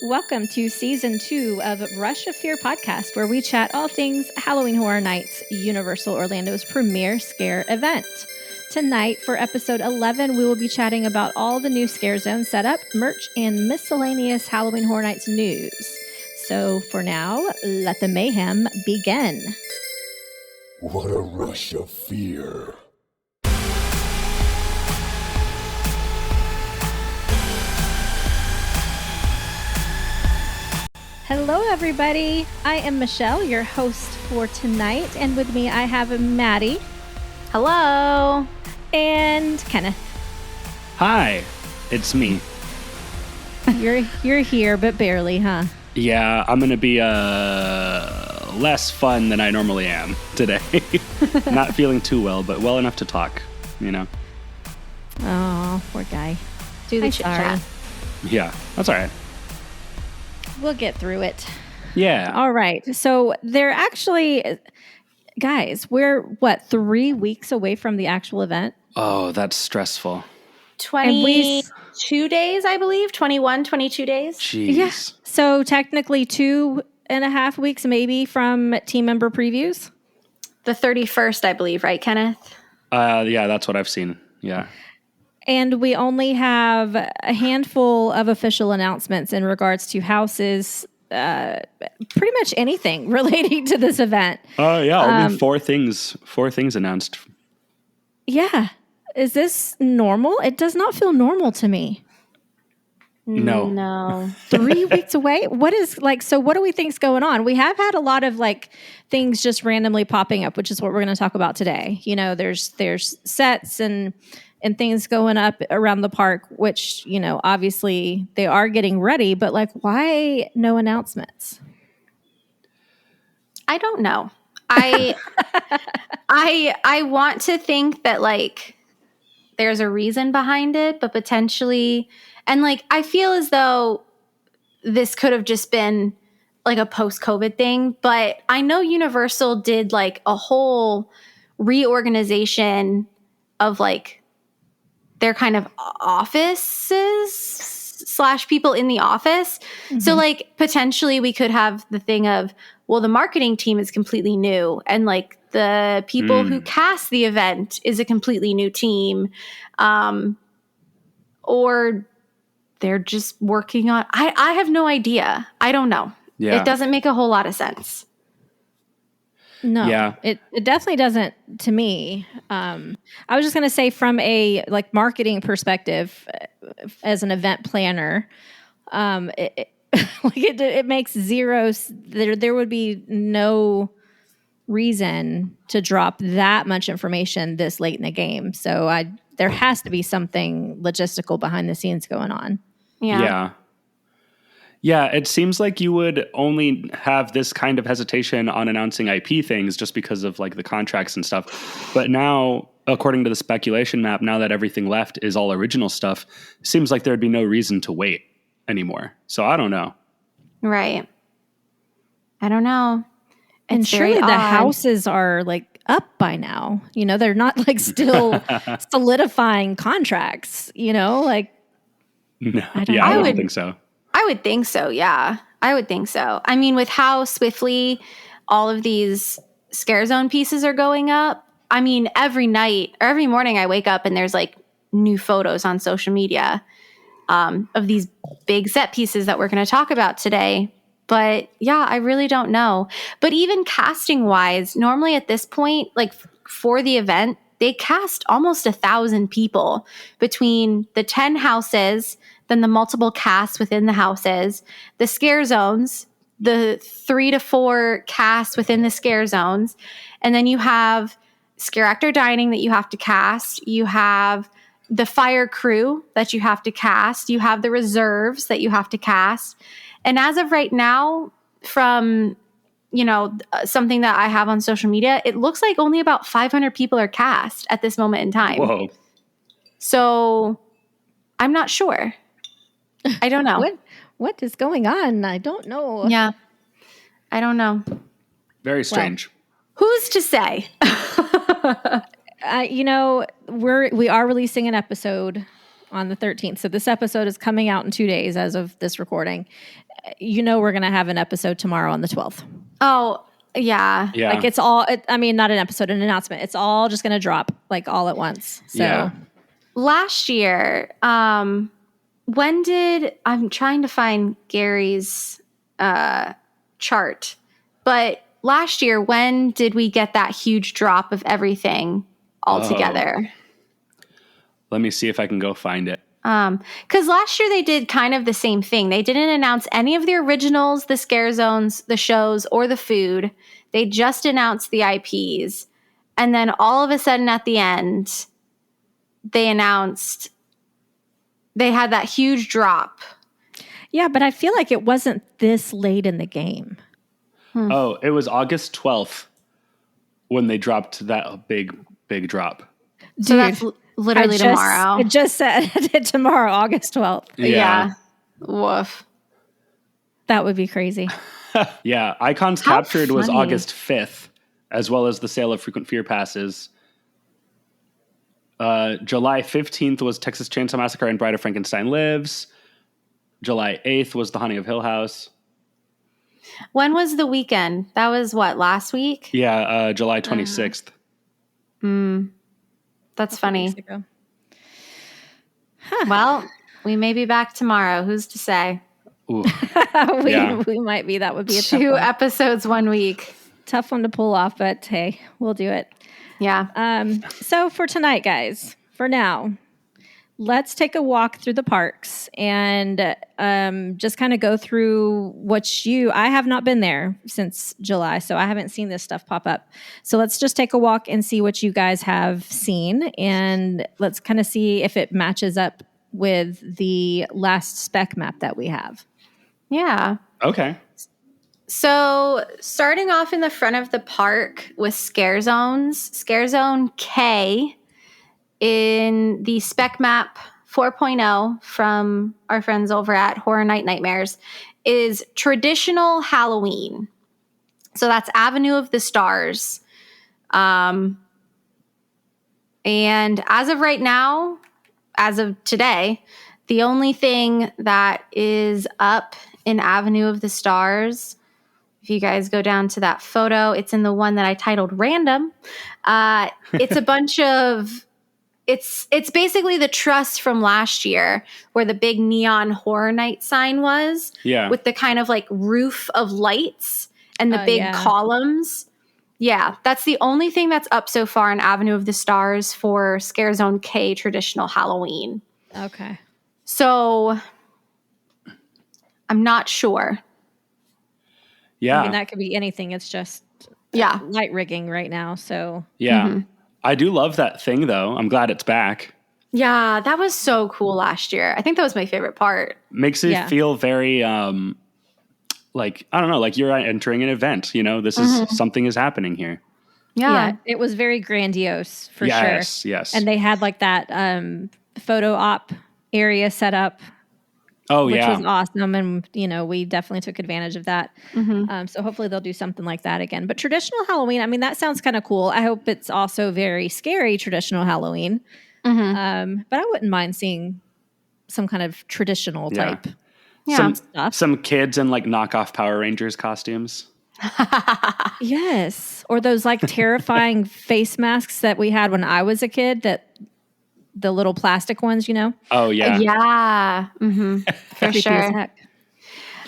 Welcome to Season 2 of Rush of Fear podcast, where we chat all things Halloween Horror Nights, Universal Orlando's premier scare event. Tonight, for episode 11, we will be chatting about all the new Scare Zone setup, merch, and miscellaneous Halloween Horror Nights news. So for now, let the mayhem begin. What a rush of fear. Hello, everybody. I am Michelle, your host for tonight, and with me I have Maddie. Hello. And Kenneth. Hi, it's me. You're here, but barely, huh? Yeah, I'm going to be less fun than I normally am today. Not feeling too well, but well enough to talk, you know? Oh, poor guy. Do the chit chat. Yeah, that's all right. We'll get through it. Yeah. All right. So they're actually, guys, we're 3 weeks away from the actual event? Oh, that's stressful. 22 days, I believe. 21, 22 days. Jeez. Yeah. So technically 2.5 weeks maybe from team member previews? The 31st, I believe, right, Kenneth? Yeah, that's what I've seen. Yeah. And we only have a handful of official announcements in regards to houses, pretty much anything relating to this event. Oh, yeah. Only four things announced. Yeah. Is this normal? It does not feel normal to me. No. 3 weeks away? So what do we think's going on? We have had a lot of things just randomly popping up, which is what we're going to talk about today. You know, there's sets and things going up around the park, which, you know, obviously they are getting ready, but why no announcements? I don't know. I want to think that there's a reason behind it, but potentially, and I feel as though this could have just been a post-COVID thing, but I know Universal did a whole reorganization of their kind of offices / people in the office. Mm-hmm. So potentially we could have the thing of, well, the marketing team is completely new and the people who cast the event is a completely new team. Or they're just working on, I have no idea. I don't know. Yeah. It doesn't make a whole lot of sense. No, yeah. It definitely doesn't to me. I was just going to say from a marketing perspective, as an event planner, it makes zero. There would be no reason to drop that much information this late in the game. So there has to be something logistical behind the scenes going on. Yeah. Yeah, it seems like you would only have this kind of hesitation on announcing IP things just because of the contracts and stuff. But now, according to the speculation map, now that everything left is all original stuff, seems like there'd be no reason to wait anymore. So I don't know. Right. I don't know. And surely the houses are up by now. You know, they're not still solidifying contracts, you know, No, I don't think so. I would think so, yeah. I would think so. I mean, with how swiftly all of these Scare Zone pieces are going up, I mean, every night or every morning I wake up and there's new photos on social media of these big set pieces that we're going to talk about today. But yeah, I really don't know. But even casting wise, normally at this point, for the event, they cast almost 1,000 people between the 10 houses, then the multiple casts within the houses, the scare zones, the 3 to 4 casts within the scare zones. And then you have scare actor dining that you have to cast. You have the fire crew that you have to cast. You have the reserves that you have to cast. And as of right now, from something that I have on social media, it looks like only about 500 people are cast at this moment in time. Whoa. So I'm not sure. I don't know. What is going on? I don't know. Yeah. I don't know. Very strange. Well, who's to say? We are releasing an episode on the 13th. So this episode is coming out in 2 days as of this recording. You know we're going to have an episode tomorrow on the 12th. Oh, yeah. Yeah. Like it's all, I mean, not an episode, an announcement. It's all just going to drop like all at once. So Yeah. Last year, I'm trying to find Gary's chart, but last year, when did we get that huge drop of everything altogether? Let me see if I can go find it. Because last year they did kind of the same thing. They didn't announce any of the originals, the scare zones, the shows, or the food. They just announced the IPs. And then all of a sudden at the end, they announced they had that huge drop. yeah, but I feel like it wasn't this late in the game. Oh, it was August 12th when they dropped that big drop. So that's literally tomorrow. It just said tomorrow, August 12th. Yeah. Woof. That would be crazy. Yeah. Icons How Captured was funny. August 5th, as well as the sale of Frequent Fear passes. July 15th was Texas Chainsaw Massacre and Bride of Frankenstein Lives. July 8th was The Haunting of Hill House. When was the weekend? That was what, last week? Yeah, July 26th. That's funny. Weeks ago. Well, we may be back tomorrow. Who's to say? Ooh. We might be. That would be a tough 2 one. episodes 1 week. Tough one to pull off, but hey, we'll do it. Yeah. So for tonight, guys, for now, let's take a walk through the parks and just kind of go through I have not been there since July, so I haven't seen this stuff pop up. So let's just take a walk and see what you guys have seen, and let's kind of see if it matches up with the last spec map that we have. Yeah. Okay. So starting off in the front of the park with scare zones, Scare Zone K in the Spec Map 4.0 from our friends over at Horror Night Nightmares is traditional Halloween. So that's Avenue of the Stars. And as of right now, as of today, the only thing that is up in Avenue of the Stars, if you guys go down to that photo, it's in the one that I titled Random. It's a bunch of, it's basically the truss from last year where the big neon Horror Night sign was. Yeah. With the kind of like roof of lights and the big Yeah. columns. Yeah, that's the only thing that's up so far in Avenue of the Stars for Scare Zone K traditional Halloween. Okay. So I'm not sure. Yeah. I mean, that could be anything. It's just Yeah. light rigging right now. So Yeah. I do love that thing, though. I'm glad it's back. Yeah, that was so cool last year. I think that was my favorite part. Makes it Yeah. feel very, like, I don't know, like you're entering an event. You know, this is something is happening here. Yeah. it was very grandiose for Yes, sure. yes. And they had like that photo op area set up, Oh, which yeah. was awesome. And, we definitely took advantage of that. So hopefully they'll do something like that again. But traditional Halloween, I mean, that sounds kind of cool. I hope it's also very scary traditional Halloween. But I wouldn't mind seeing some kind of traditional Yeah. type Yeah. stuff. Some kids in like knockoff Power Rangers costumes. Yes. Or those like terrifying face masks that we had when I was a kid, that the little plastic ones, Oh, yeah. Yeah. For Creepy as sure. heck.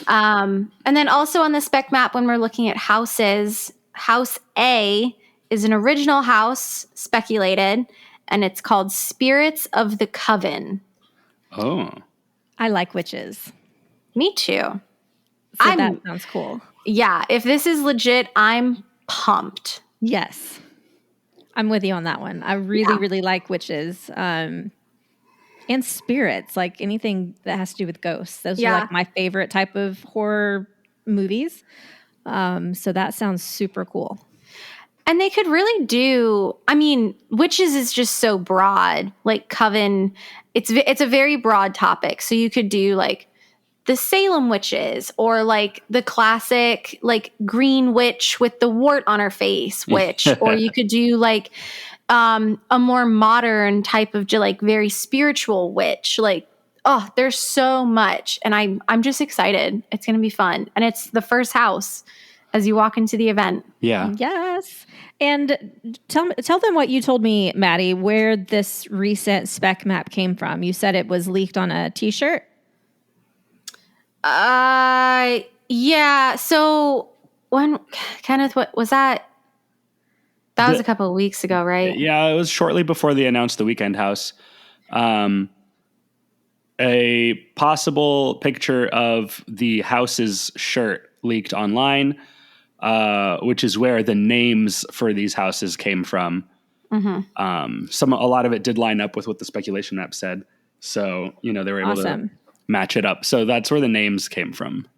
And then also on the spec map, when we're looking at houses, House A is an original house speculated, and it's called Spirits of the Coven. Oh. I like witches. Me too. So that sounds cool. Yeah, if this is legit, I'm pumped. Yes. I'm with you on that one. I really like witches. And spirits, like anything that has to do with ghosts. Those are like my favorite type of horror movies. So that sounds super cool. And they could really do, I mean, witches is just so broad. Like coven, it's a very broad topic. So you could do like the Salem witches, or like the classic like green witch with the wart on her face witch, or you could do like a more modern type of like very spiritual witch. Like, oh, there's so much, and I'm just excited. It's going to be fun, and it's the first house as you walk into the event. Yeah. Yes. And tell them what you told me, Maddie, where this recent spec map came from. You said it was leaked on a t-shirt. Yeah. So when Kenneth, what was that? That was a couple of weeks ago, right? Yeah, it was shortly before they announced the Weekend House. A possible picture of the house's shirt leaked online, which is where the names for these houses came from. Mm-hmm. A lot of it did line up with what the speculation map said. So, they were able to match it up. So that's where the names came from.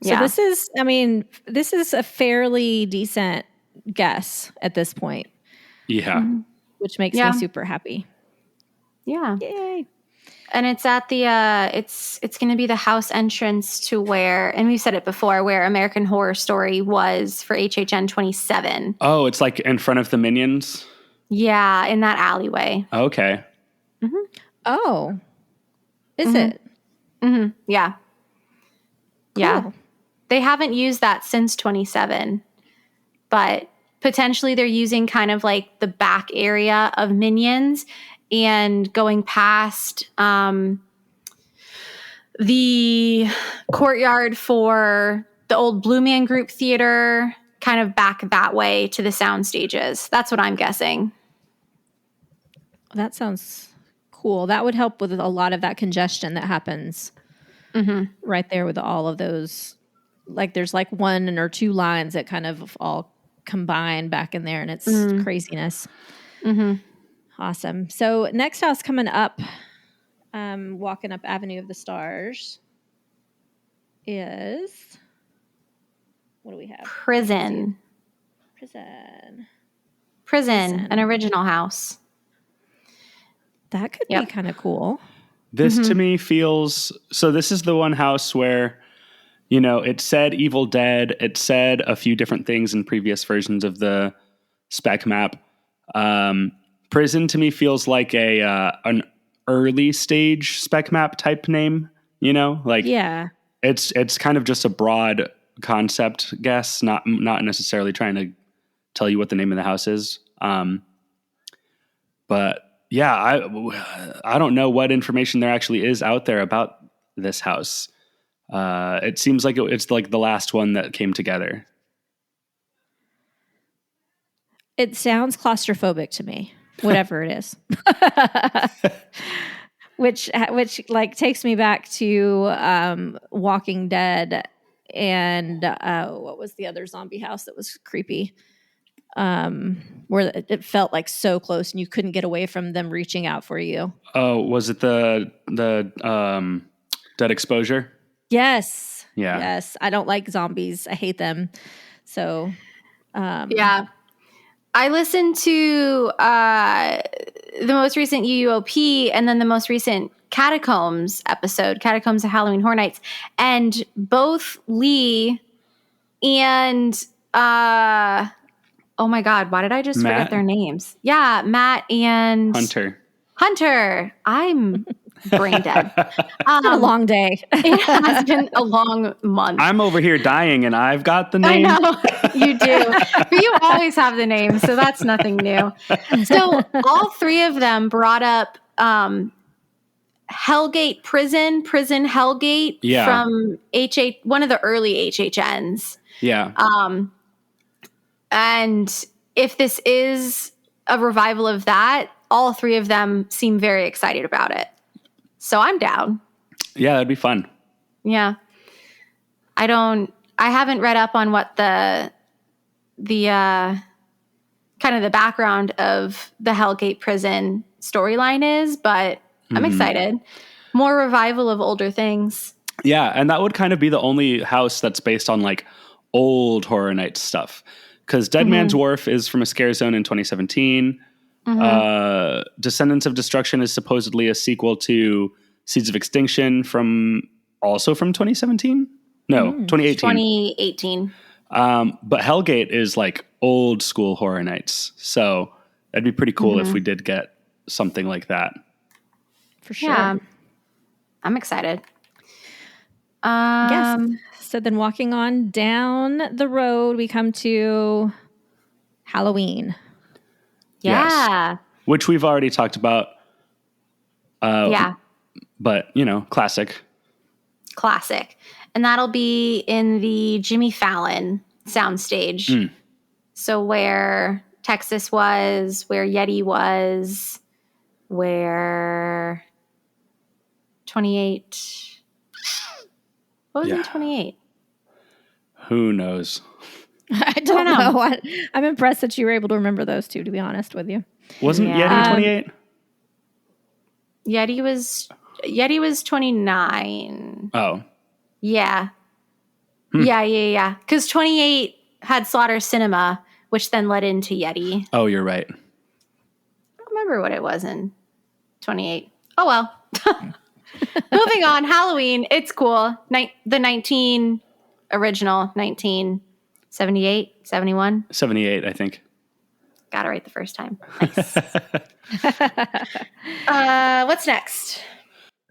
So this is a fairly decent guess at this point. Yeah. Which makes me super happy. Yeah. Yay. And it's at the it's going to be the house entrance to where, and we've said it before, where American Horror Story was for HHN 27. Oh, it's like in front of the Minions? Yeah, in that alleyway. Okay. Mm-hmm. Oh. Is it? Mm-hmm. Yeah. Cool. Yeah. They haven't used that since 27, but potentially they're using kind of like the back area of Minions and going past the courtyard for the old Blue Man Group Theater, kind of back that way to the sound stages. That's what I'm guessing. That sounds cool. That would help with a lot of that congestion that happens right there with all of those. Like there's like one or two lines that kind of all combine back in there, and it's craziness. Mm-hmm. Awesome. So next house coming up, walking up Avenue of the Stars is, what do we have? Prison, an original house. That could be kind of cool. This to me feels, so this is the one house where, it said Evil Dead. It said a few different things in previous versions of the spec map. Prison to me feels like an early stage spec map type name, it's kind of just a broad concept guess, not necessarily trying to tell you what the name of the house is. But yeah, I don't know what information there actually is out there about this house. It seems like it's like the last one that came together. It sounds claustrophobic to me, whatever it is. which like takes me back to Walking Dead and what was the other zombie house that was creepy? Where it felt like so close and you couldn't get away from them reaching out for you. Oh, was it the Dead Exposure? Yes. Yeah. Yes. I don't like zombies. I hate them. So, yeah. I listened to the most recent UUOP and then the most recent Catacombs episode, Catacombs of Halloween Horror Nights, and both Lee and oh my God, why did I just forget their names? Yeah, Matt and Hunter. I'm brain dead. It's been a long day. It has been a long month. I'm over here dying and I've got the name. I know, you do. But you always have the name, so that's nothing new. So all three of them brought up Hellgate Prison Hellgate from one of the early HHNs. Yeah. And if this is a revival of that, all three of them seem very excited about it. So I'm down. Yeah, that'd be fun. Yeah. I haven't read up on what the kind of the background of the Hellgate Prison storyline is, but I'm excited. More revival of older things. Yeah, and that would kind of be the only house that's based on like old Horror Nights stuff. Because Dead Man's Wharf is from a scare zone in 2017. Descendants of Destruction is supposedly a sequel to Seeds of Extinction from 2017? No, 2018. 2018. But Hellgate is like old school Horror Nights. So That'd be pretty cool if we did get something like that. For sure. Yeah. I'm excited. Yes. So then walking on down the road, we come to Halloween. Yeah. Yes. Which we've already talked about. Yeah. But, you know, classic. Classic. And that'll be in the Jimmy Fallon soundstage. So where Texas was, where Yeti was, where 28. What was in 28? Who knows? I don't know. I'm impressed that you were able to remember those two, to be honest with you. Wasn't Yeti 28? Yeti was 29. Oh. Yeah. Yeah. Because 28 had Slaughter Cinema, which then led into Yeti. Oh, you're right. I don't remember what it was in 28. Oh, well. Moving on. Halloween. It's cool. The original 1978, 71. 78, I think. Got it right the first time. Nice. What's next?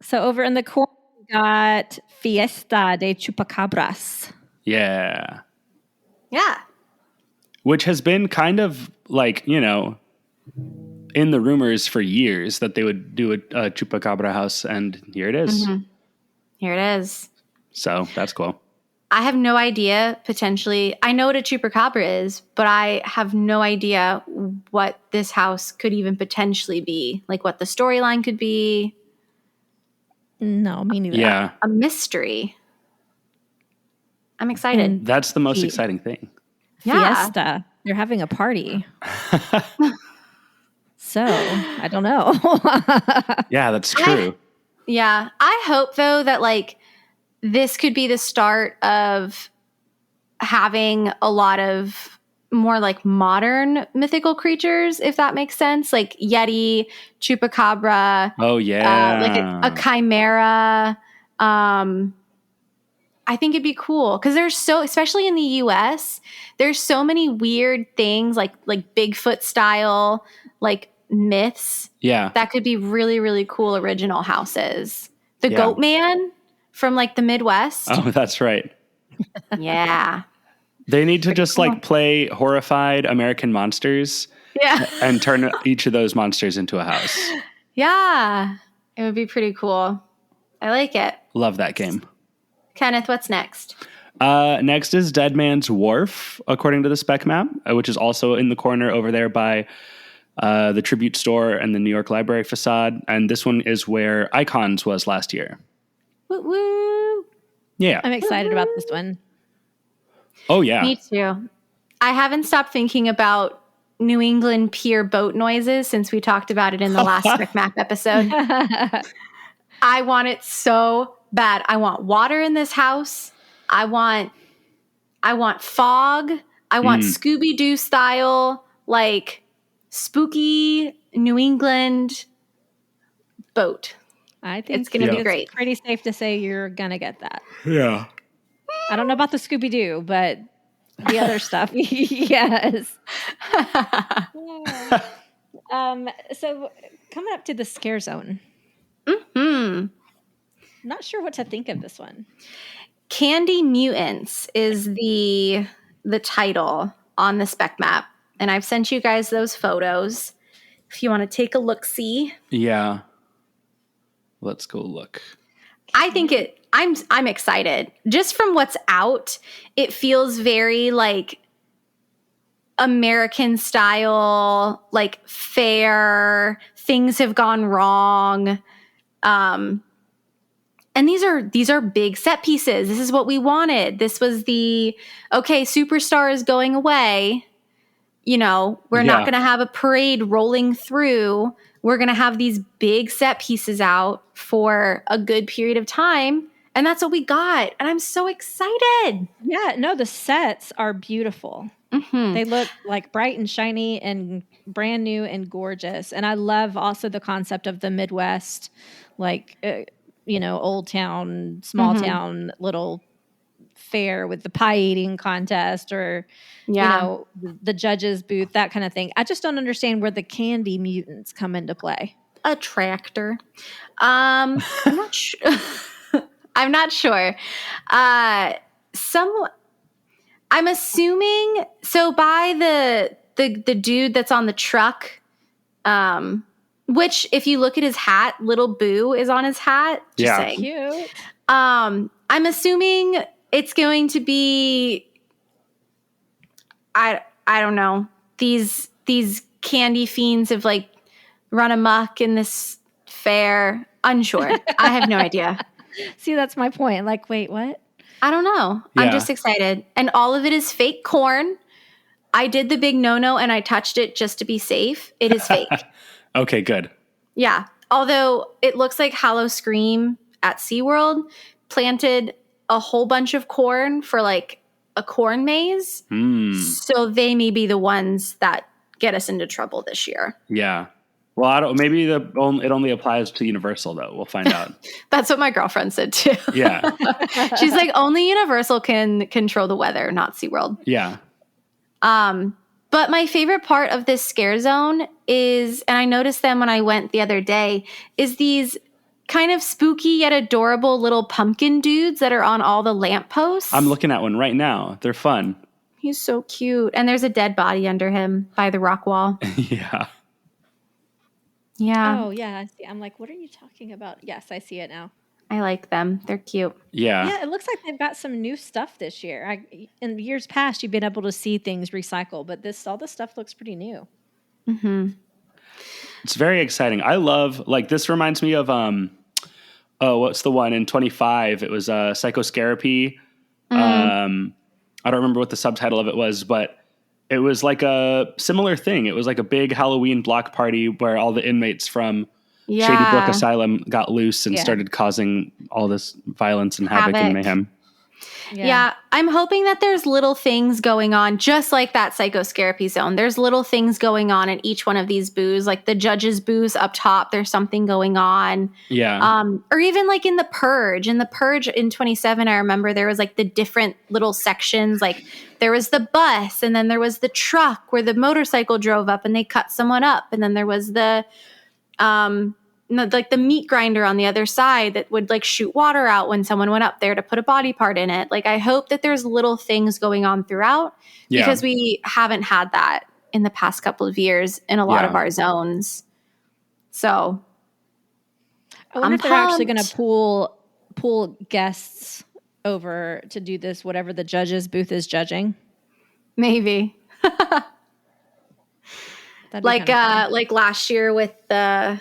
So over in the corner, we got Fiesta de Chupacabras. Yeah. Yeah. Which has been kind of like, you know, in the rumors for years that they would do a Chupacabra house, and here it is. Here it is. So that's cool. I have no idea, potentially. I know what a chupacabra is, but I have no idea what this house could even potentially be. Like what the storyline could be. No, me neither. Yeah. A mystery. I'm excited. That's the most exciting thing. Yeah. Fiesta. They're having a party. So, I don't know. Yeah, that's true. Yeah. I hope, though, that like this could be the start of having a lot of more like modern mythical creatures, if that makes sense. Like Yeti, Chupacabra. Oh, yeah. Like a chimera. I think it'd be cool because especially in the US, there's so many weird things like Bigfoot style, like myths. Yeah. That could be really, really cool original houses. The Goat Man from like the Midwest. Oh, that's right. Yeah. They need to just like play horrified American monsters. Yeah. And turn each of those monsters into a house. Yeah. It would be pretty cool. I like it. Love that game. Kenneth, what's next? Next is Dead Man's Wharf, according to the spec map, which is also in the corner over there by the Tribute Store and the New York Library facade. And this one is where Icons was last year. Woo woo. Yeah. I'm excited about this one. Oh, yeah. Me too. I haven't stopped thinking about New England pier boat noises since we talked about it in the last spec map episode. I want it so bad. I want water in this house. I want fog. I want Scooby-Doo style, like spooky New England boat. I think it's going to be great. Pretty safe to say you're going to get that. Yeah. I don't know about the Scooby-Doo, but the other stuff, yes. So coming up to the scare zone. Not sure what to think of this one. Candy Mutants is the title on the spec map. And I've sent you guys those photos. If you want to take a look-see. Yeah. Let's go look. I think I'm excited. Just from what's out, it feels very like American style, like fair, things have gone wrong. And these are big set pieces. This is what we wanted. This was Superstar is going away. You know, we're not going to have a parade rolling through. We're going to have these big set pieces out for a good period of time. And that's what we got. And I'm so excited. Yeah, no, the sets are beautiful. Mm-hmm. They look like bright and shiny and brand new and gorgeous. And I love also the concept of the Midwest, like, old town, small town, little fair with the pie eating contest or, Yeah. you know, the judges booth, that kind of thing. I just don't understand where the candy mutants come into play. A tractor. I'm not sure. I'm not sure. I'm assuming so by the dude that's on the truck, which if you look at his hat, little Boo is on his hat. Just saying. Cute. I'm assuming it's going to be I don't know. These candy fiends have like run amok in this fair. Unsure. I have no idea. See, that's my point. Like, wait, what? I don't know. I'm just excited. And all of it is fake corn. I did the big no-no and I touched it just to be safe. It is fake. Okay, good. Yeah. Although it looks like Hallow Scream at SeaWorld planted a whole bunch of corn for like a corn maze. So they may be the ones that get us into trouble this year. Yeah. Well, I don't. Maybe it only applies to Universal though. We'll find out. That's what my girlfriend said too. Yeah. She's like, only Universal can control the weather, not SeaWorld. Yeah. But my favorite part of this scare zone is, and I noticed them when I went the other day, is these kind of spooky yet adorable little pumpkin dudes that are on all the lampposts. I'm looking at one right now. They're fun. He's so cute. And there's a dead body under him by the rock wall. Yeah. Yeah. Oh, yeah. I see. I'm like, what are you talking about? Yes, I see it now. I like them. They're cute. Yeah. Yeah, it looks like they've got some new stuff this year. In years past, you've been able to see things recycle, but all this stuff looks pretty new. Mm-hmm. It's very exciting. I love, like, this reminds me of, what's the one in 25? It was Psychoscarapy. I don't remember what the subtitle of it was, but it was like a similar thing. It was like a big Halloween block party where all the inmates from Shady Brook Asylum got loose and started causing all this violence and havoc and mayhem. Yeah, I'm hoping that there's little things going on, just like that Psychoscarapy zone. There's little things going on in each one of these booths, like the judges' booths up top. There's something going on. Yeah. Or even like in the Purge. In the Purge in 27, I remember there was like the different little sections. Like there was the bus, and then there was the truck where the motorcycle drove up and they cut someone up, and then there was the like the meat grinder on the other side that would like shoot water out when someone went up there to put a body part in it. Like I hope that there's little things going on throughout because we haven't had that in the past couple of years in a lot of our zones. So I wonder if they're actually going to pull guests over to do this, whatever the judges booth is judging. Maybe. Like last year with the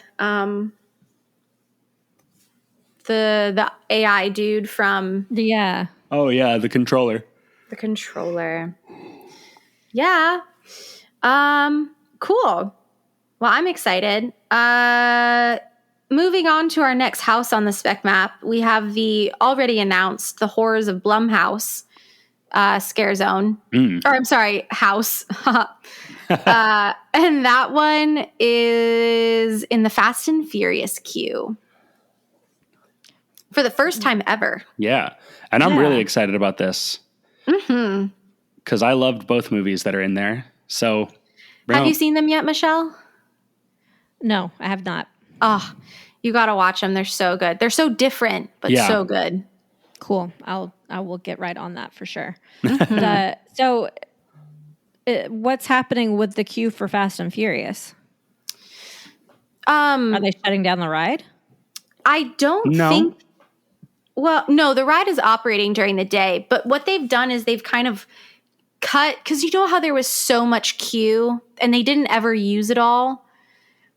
AI dude from Oh yeah, the controller. The controller. Yeah. Cool. Well, I'm excited. Moving on to our next house on the spec map, we have the already announced The Horrors of Blumhouse scare zone. Or I'm sorry, house. And that one is in the Fast and Furious queue for the first time ever. Yeah. And I'm really excited about this. Because I loved both movies that are in there. So have you seen them yet, Michelle? No, I have not. Oh, you got to watch them. They're so good. They're so different, but so good. Cool. I will get right on that for sure. What's happening with the queue for Fast and Furious? Are they shutting down the ride? I don't think. Well, no, the ride is operating during the day, but what they've done is they've kind of cut, because you know how there was so much queue and they didn't ever use it all.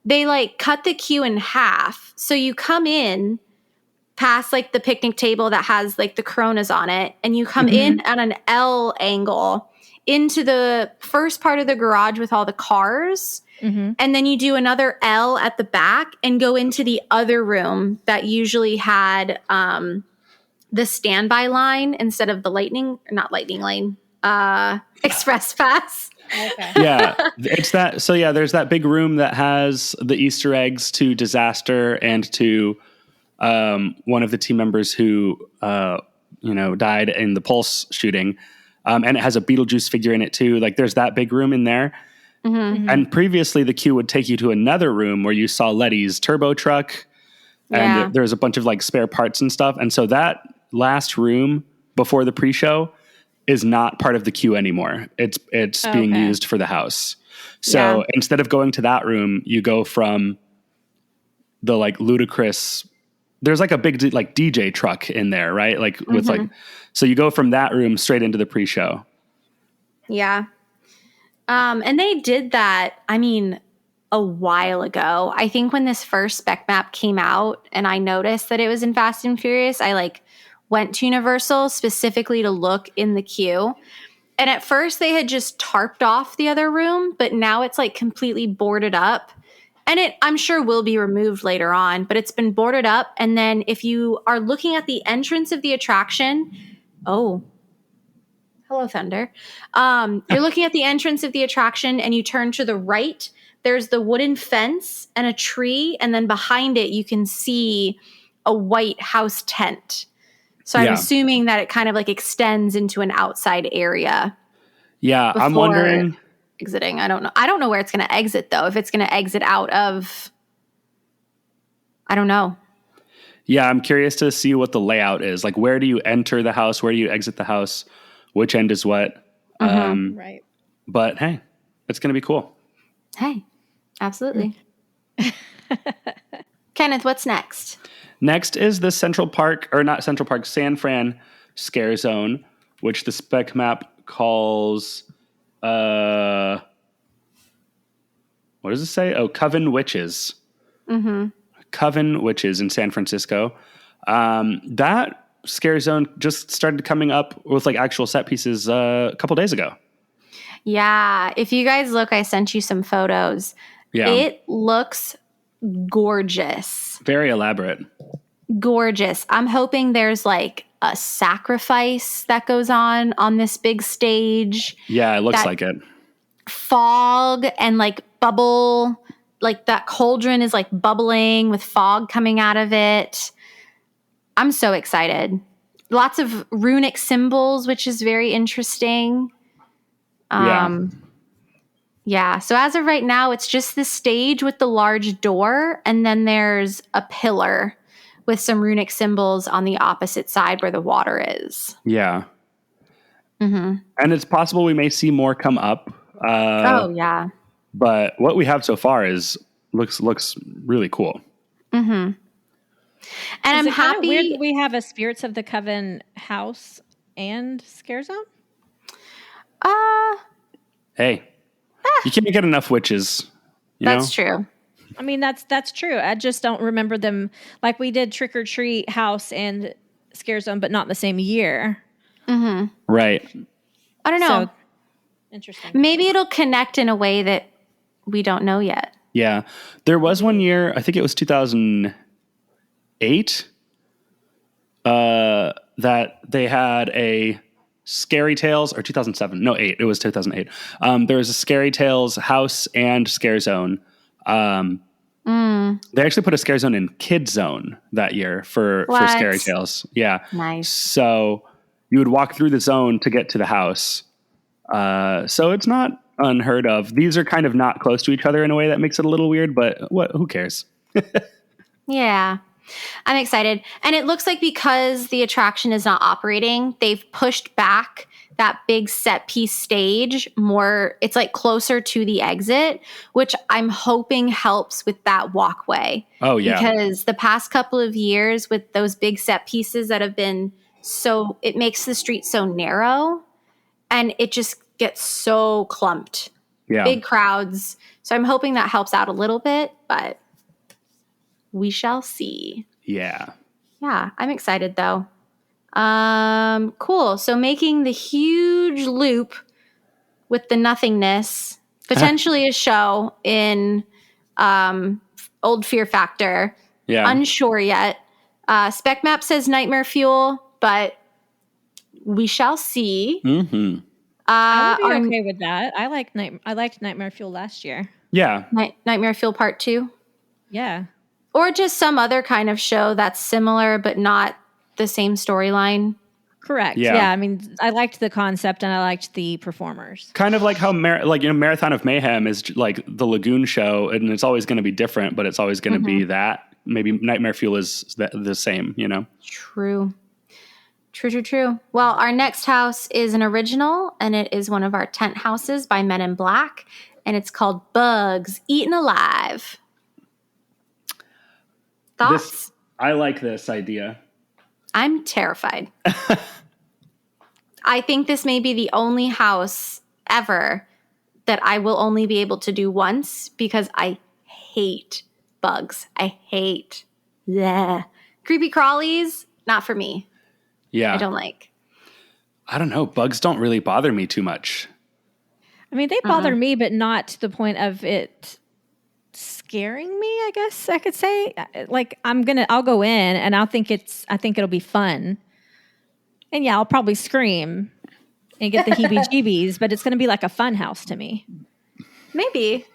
They like cut the queue in half. So you come in past like the picnic table that has like the Coronas on it, and you come in at an L angle into the first part of the garage with all the cars. And then you do another L at the back and go into the other room that usually had the standby line instead of the express pass. Okay. Yeah, it's that. So yeah, there's that big room that has the Easter eggs to Disaster and to one of the team members who died in the Pulse shooting. And it has a Beetlejuice figure in it too. Like there's that big room in there. Mm-hmm. And previously the queue would take you to another room where you saw Letty's turbo truck and there's a bunch of like spare parts and stuff. And so that last room before the pre-show is not part of the queue anymore. It's being used for the house. So instead of going to that room, you go from the like ludicrous, there's like a big like DJ truck in there, right? Like with like, so you go from that room straight into the pre-show. Yeah. And they did that, I mean, a while ago. I think when this first spec map came out and I noticed that it was in Fast and Furious, I like went to Universal specifically to look in the queue. And at first they had just tarped off the other room, but now it's like completely boarded up. And it, I'm sure, will be removed later on, but it's been boarded up. And then if you are looking at the entrance of the attraction, hello, Thunder. You're looking at the entrance of the attraction and you turn to the right. There's the wooden fence and a tree. And then behind it, you can see a white house tent. So I'm assuming that it kind of like extends into an outside area. Yeah, I'm wondering. Exiting. I don't know. I don't know where it's going to exit though. If it's going to exit out of, I don't know. Yeah, I'm curious to see what the layout is. Like, where do you enter the house? Where do you exit the house? Which end is what? Right. But hey, it's going to be cool. Hey, absolutely. Kenneth, what's next? Next is the San Fran Scare Zone, which the spec map calls, what does it say? Oh, Coven Witches. Mm-hmm. Coven Witches in San Francisco. That Scare Zone just started coming up with like actual set pieces a couple days ago. Yeah. If you guys look, I sent you some photos. Yeah. It looks gorgeous. Very elaborate. Gorgeous. I'm hoping there's like a sacrifice that goes on this big stage. Yeah, it looks like it. Fog and like bubble, like that cauldron is like bubbling with fog coming out of it. I'm so excited. Lots of runic symbols, which is very interesting. Yeah. So as of right now, it's just the stage with the large door, and then there's a pillar with some runic symbols on the opposite side where the water is. Yeah. Mm-hmm. And it's possible we may see more come up. Yeah. But what we have so far looks really cool. Mm-hmm. And I'm happy. Weird that we have a Spirits of the Coven house and Scare Zone. Hey, you can't get enough witches. That's true. I mean, that's true. I just don't remember them like we did Trick or Treat house and Scare Zone, but not the same year. Mm-hmm. Right. I don't know. So, interesting. Maybe it'll connect in a way that we don't know yet. Yeah. There was one year, I think it was 2008, that they had a Scary Tales, or 2007. No, 8. It was 2008. There was a Scary Tales house and Scare Zone. They actually put a Scare Zone in Kid Zone that year for Scary Tales. Yeah. Nice. So you would walk through the zone to get to the house. So it's not unheard of. These are kind of not close to each other in a way that makes it a little weird, but who cares? Yeah. I'm excited. And it looks like because the attraction is not operating, they've pushed back that big set piece stage more. It's like closer to the exit, which I'm hoping helps with that walkway. Oh, yeah. Because the past couple of years with those big set pieces that have been it makes the street so narrow and it just gets so clumped. Yeah. Big crowds. So I'm hoping that helps out a little bit, but we shall see. Yeah. Yeah, I'm excited though. Cool. So making the huge loop with the nothingness, potentially a show in Old Fear Factor. Yeah. Unsure yet. Spec Map says Nightmare Fuel, but we shall see. Mm-hmm. I would be okay with that. I liked Nightmare Fuel last year. Yeah. Nightmare Fuel Part 2. Yeah. Or just some other kind of show that's similar but not the same storyline. Correct. Yeah. I mean, I liked the concept and I liked the performers. Kind of like how Marathon of Mayhem is like the Lagoon show, and it's always going to be different, but it's always going to be that. Maybe Nightmare Fuel is the same, you know? True. Well, our next house is an original, and it is one of our tent houses by Men in Black, and it's called Bugs Eaten Alive. Thoughts? I like this idea. I'm terrified. I think this may be the only house ever that I will only be able to do once because I hate bugs. I hate creepy crawlies. Not for me. Yeah. I don't like. I don't know. Bugs don't really bother me too much. I mean, they bother me, but not to the point of it scaring me, I guess I could say. Like I'll go in and I think it'll be fun. And yeah, I'll probably scream and get the heebie-jeebies, but it's going to be like a fun house to me. Maybe.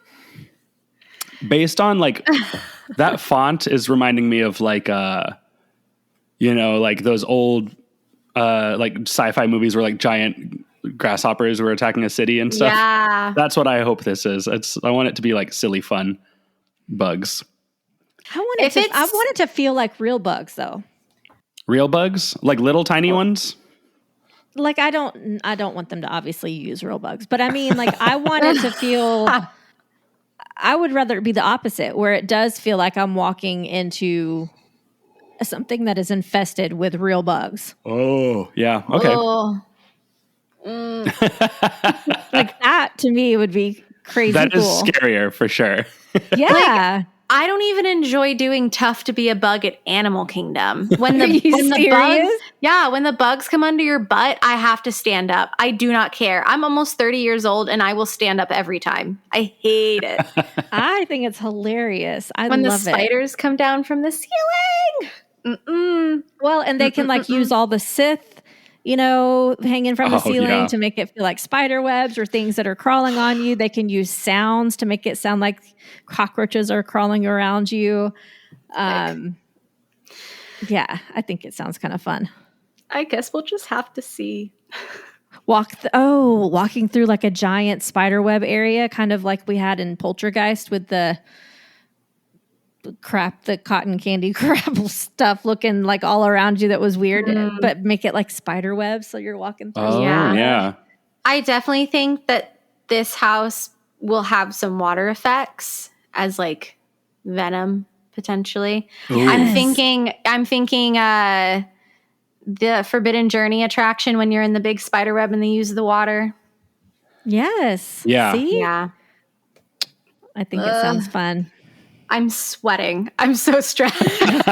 Based on like that font is reminding me of like like those old like sci-fi movies where like giant grasshoppers were attacking a city and stuff. Yeah. That's what I hope this is. I want it to be like silly fun bugs. I want it to feel like real bugs though. Real bugs? Like little tiny ones? Like I don't want them to obviously use real bugs, but I mean like I want it to feel I would rather it be the opposite where it does feel like I'm walking into something that is infested with real bugs. Oh, yeah. Okay. Oh. Like that to me would be crazy That cool. is scarier for sure. Yeah. I don't even enjoy doing tough to be a bug at Animal Kingdom. When Are you serious? when the bugs come under your butt, I have to stand up. I do not care. I'm almost 30 years old and I will stand up every time. I hate it. I think it's hilarious. When love the spiders come down from the ceiling. Mm-mm. Well, and they can like use all the Sith, hanging from the ceiling to make it feel like spider webs or things that are crawling on you. They can use sounds to make it sound like cockroaches are crawling around you. Yeah, I think it sounds kind of fun. I guess we'll just have to see. Walking through like a giant spider web area, kind of like we had in Poltergeist with the cotton candy crap stuff looking like all around you that was weird, but make it like spider webs so you're walking through. Oh, yeah. I definitely think that this house will have some water effects as like Venom potentially. Ooh. I'm thinking the Forbidden Journey attraction when you're in the big spider web and they use the water. Yes. Yeah. See? Yeah. I think it sounds fun. I'm sweating. I'm so stressed. It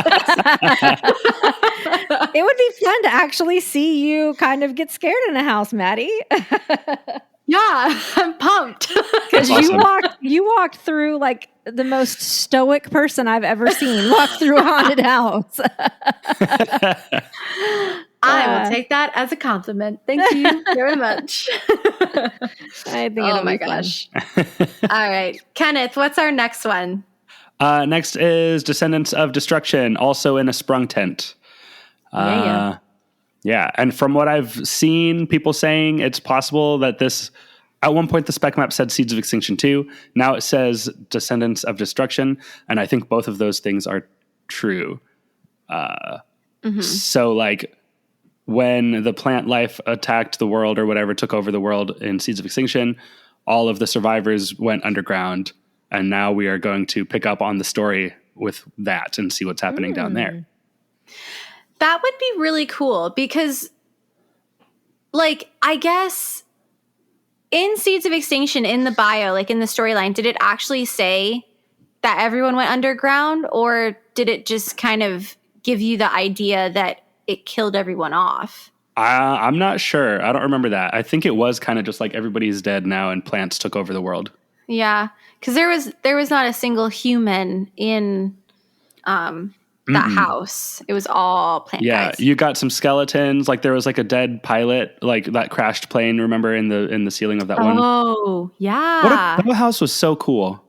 would be fun to actually see you kind of get scared in a house, Maddie. Yeah, I'm pumped. Because you walked through like the most stoic person I've ever seen walk through a haunted house. I will take that as a compliment. Thank you very much. I think it'll be fun. All right. Kenneth, what's our next one? Next is Descendants of Destruction, also in a sprung tent. Yeah. And from what I've seen people saying, it's possible that this, at one point the spec map said Seeds of Extinction 2. Now it says Descendants of Destruction. And I think both of those things are true. So like when the plant life attacked the world or whatever, took over the world in Seeds of Extinction, all of the survivors went underground. And now we are going to pick up on the story with that and see what's happening down there. That would be really cool because, like, I guess in Seeds of Extinction, in the bio, like in the storyline, did it actually say that everyone went underground, or did it just kind of give you the idea that it killed everyone off? I'm not sure. I don't remember that. I think it was kind of just like everybody's dead now and plants took over the world. Yeah, because there was not a single human in that house. It was all plant guys. You got some skeletons. Like there was like a dead pilot, like that crashed plane. Remember in the ceiling of that one? Oh yeah, that house was so cool.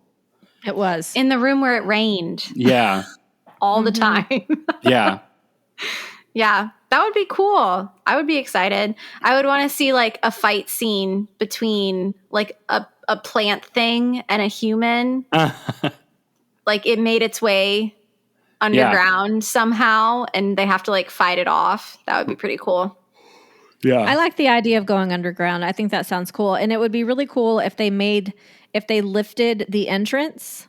It was in the room where it rained. Yeah, all the time. Yeah. Yeah. That would be cool. I would be excited. I would want to see like a fight scene between like a plant thing and a human. Like it made its way underground somehow and they have to like fight it off. That would be pretty cool. Yeah. I like the idea of going underground. I think that sounds cool. And it would be really cool if they lifted the entrance,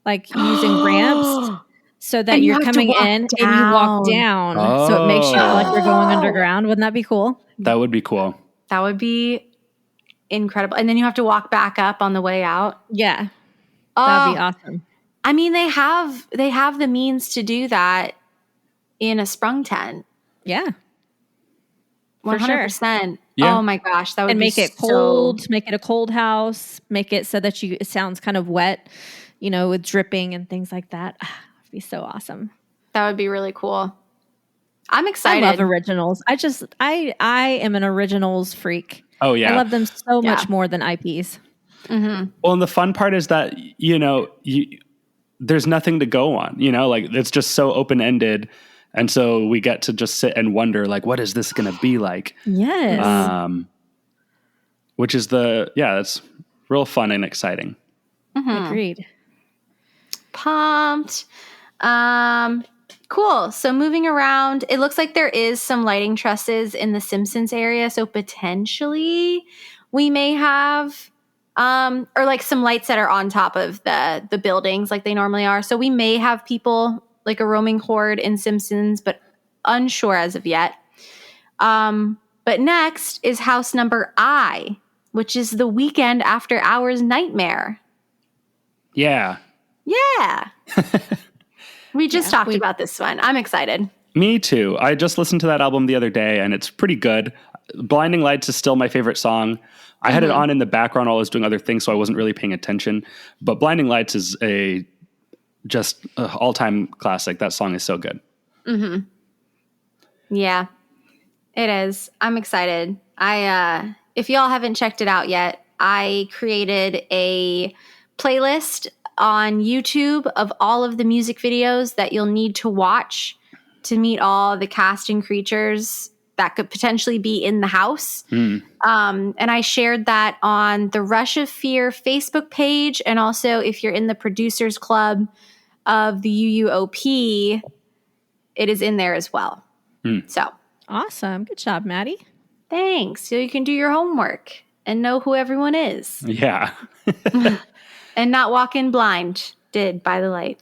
like using ramps, so that And you you're have to coming walk in and you walk down. down. So it makes you feel like you're going underground. Wouldn't that be cool? That would be cool. That would be incredible. And then you have to walk back up on the way out. Yeah. Oh, That'd be awesome. I mean, they have the means to do that in a sprung tent. Yeah. 100%. Yeah. Oh my gosh, that would And be make it cold, make it a cold house, make it so that it sounds kind of wet, with dripping and things like that. It'd be so awesome. That would be really cool. I'm excited. I love originals. I am an originals freak. Oh, yeah. I love them so much more than IPs. Mm-hmm. Well, and the fun part is that, there's nothing to go on, like it's just so open-ended. And so we get to just sit and wonder, like, what is this going to be like? Yes. Which is that's real fun and exciting. Mm-hmm. Agreed. Pumped. Cool. So moving around, it looks like there is some lighting trusses in the Simpsons area. So potentially we may have, or like some lights that are on top of the buildings like they normally are. So we may have people like a roaming horde in Simpsons, but unsure as of yet. But next is house number I, which is the Weekend After Hours Nightmare. Yeah. Yeah. We just talked about this one. I'm excited. Me too. I just listened to that album the other day and it's pretty good. Blinding Lights is still my favorite song. I had it on in the background while I was doing other things, so I wasn't really paying attention. But Blinding Lights is just an all-time classic. That song is so good. Mm-hmm. Yeah, it is. I'm excited. If y'all haven't checked it out yet, I created a playlist on YouTube of all of the music videos that you'll need to watch to meet all the cast and creatures that could potentially be in the house. And I shared that on the Rush of Fear Facebook page. And also if you're in the Producers Club of the UUOP, it is in there as well. So Awesome. Good job, Maddie. thanks. So you can do your homework and know who everyone is. Yeah. And not walk in blind, by the light.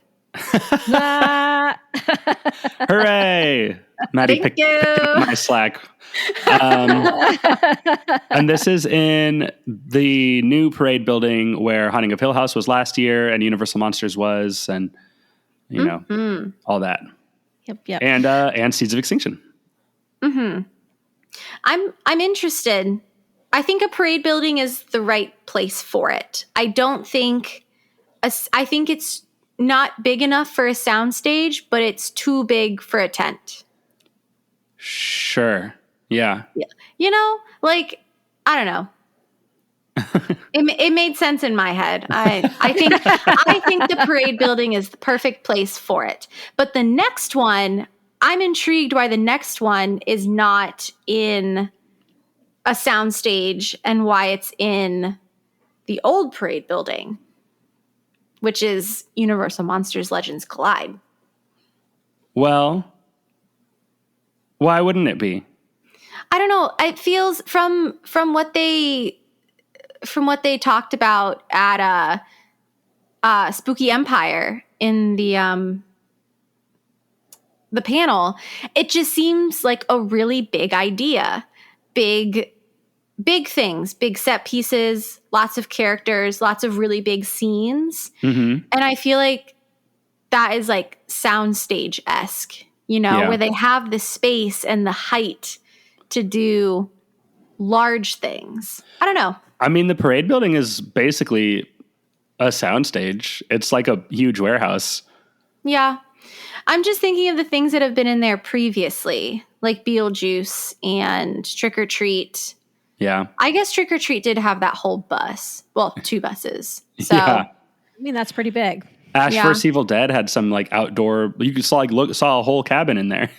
Hooray. Maddie picked up my slack. And this is in the new parade building where Haunting of Hill House was last year and Universal Monsters was, and all that. Yep. And Seeds of Extinction. Mm-hmm. I'm interested. I think a parade building is the right place for it. I think it's not big enough for a soundstage, but it's too big for a tent. Sure. Yeah. Like, I don't know. It made sense in my head. I think the parade building is the perfect place for it. But the next one, I'm intrigued why the next one is not in a soundstage and why it's in the old parade building, which is Universal Monsters Legends Collide. Well, why wouldn't it be? I don't know. It feels from what they talked about at Spooky Empire in the panel, it just seems like a really big idea. Big things, big set pieces, lots of characters, lots of really big scenes. And I feel like that is like soundstage-esque, where they have the space and the height to do large things. I don't know. I mean, the parade building is basically a soundstage. It's like a huge warehouse. Yeah. I'm just thinking of the things that have been in there previously, like Beetlejuice and Trick or Treat. Yeah. I guess Trick or Treat did have that whole bus. Well, 2 buses. So, yeah. I mean, that's pretty big. Ash vs. Evil Dead had some like outdoor, you saw a whole cabin in there.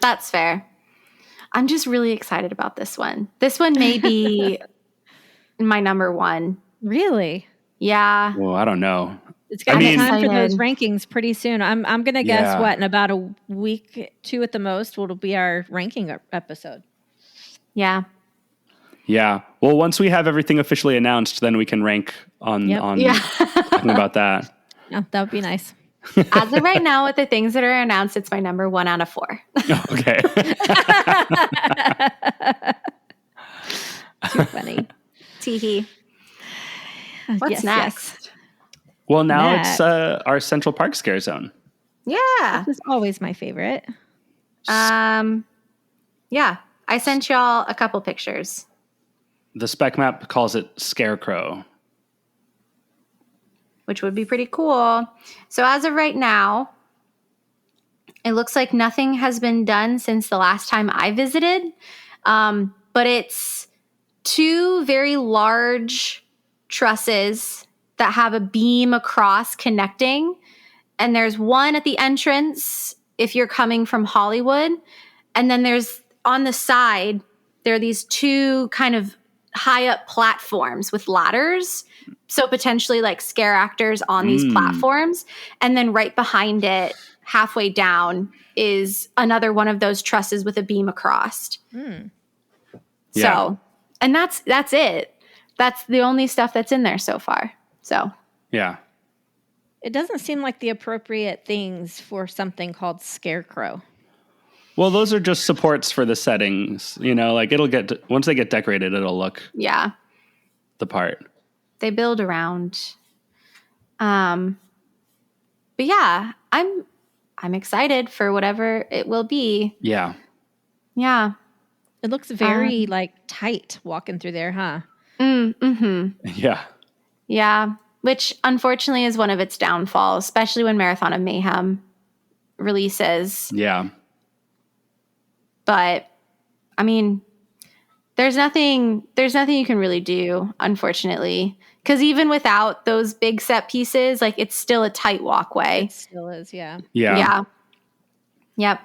That's fair. I'm just really excited about this one. This one may be my number one. Really? Yeah. Well, I don't know. It's going to be time for excited. those rankings pretty soon. I'm going to guess Yeah. what, in about a week, 2 at the most, will be our ranking episode. Yeah. Yeah. Well, once we have everything officially announced, then we can rank on talking about that. Yeah, that would be nice. As of right now, with the things that are announced, it's my number 1 out of 4. Okay. Too funny. Teehee. What's next? Well, now Next. it's our Central Park scare zone. Yeah. This is always my favorite. Yeah. I sent y'all a couple pictures. The spec map calls it Scarecrow. Which would be pretty cool. So as of right now, it looks like nothing has been done since the last time I visited. But it's 2 very large trusses that have a beam across connecting. And there's one at the entrance if you're coming from Hollywood. And then there's on the side, there are these 2 kind of high up platforms with ladders. So potentially like scare actors on these platforms. And then right behind it, halfway down, is another one of those trusses with a beam across. Yeah. So, and that's it. That's the only stuff that's in there so far. So, Yeah. It doesn't seem like the appropriate things for something called Scarecrow. Well, those are just supports for the settings. You know, like it'll get, once they get decorated, it'll look yeah, the part. they build around. But yeah, I'm excited for whatever it will be. Yeah. Yeah. It looks very like tight walking through there, huh? Yeah. Yeah, which unfortunately is one of its downfalls, especially when Marathon of Mayhem releases. Yeah. But I mean, there's nothing you can really do, unfortunately, because even without those big set pieces, like it's still a tight walkway. It still is, yeah. Yeah. Yeah. Yep.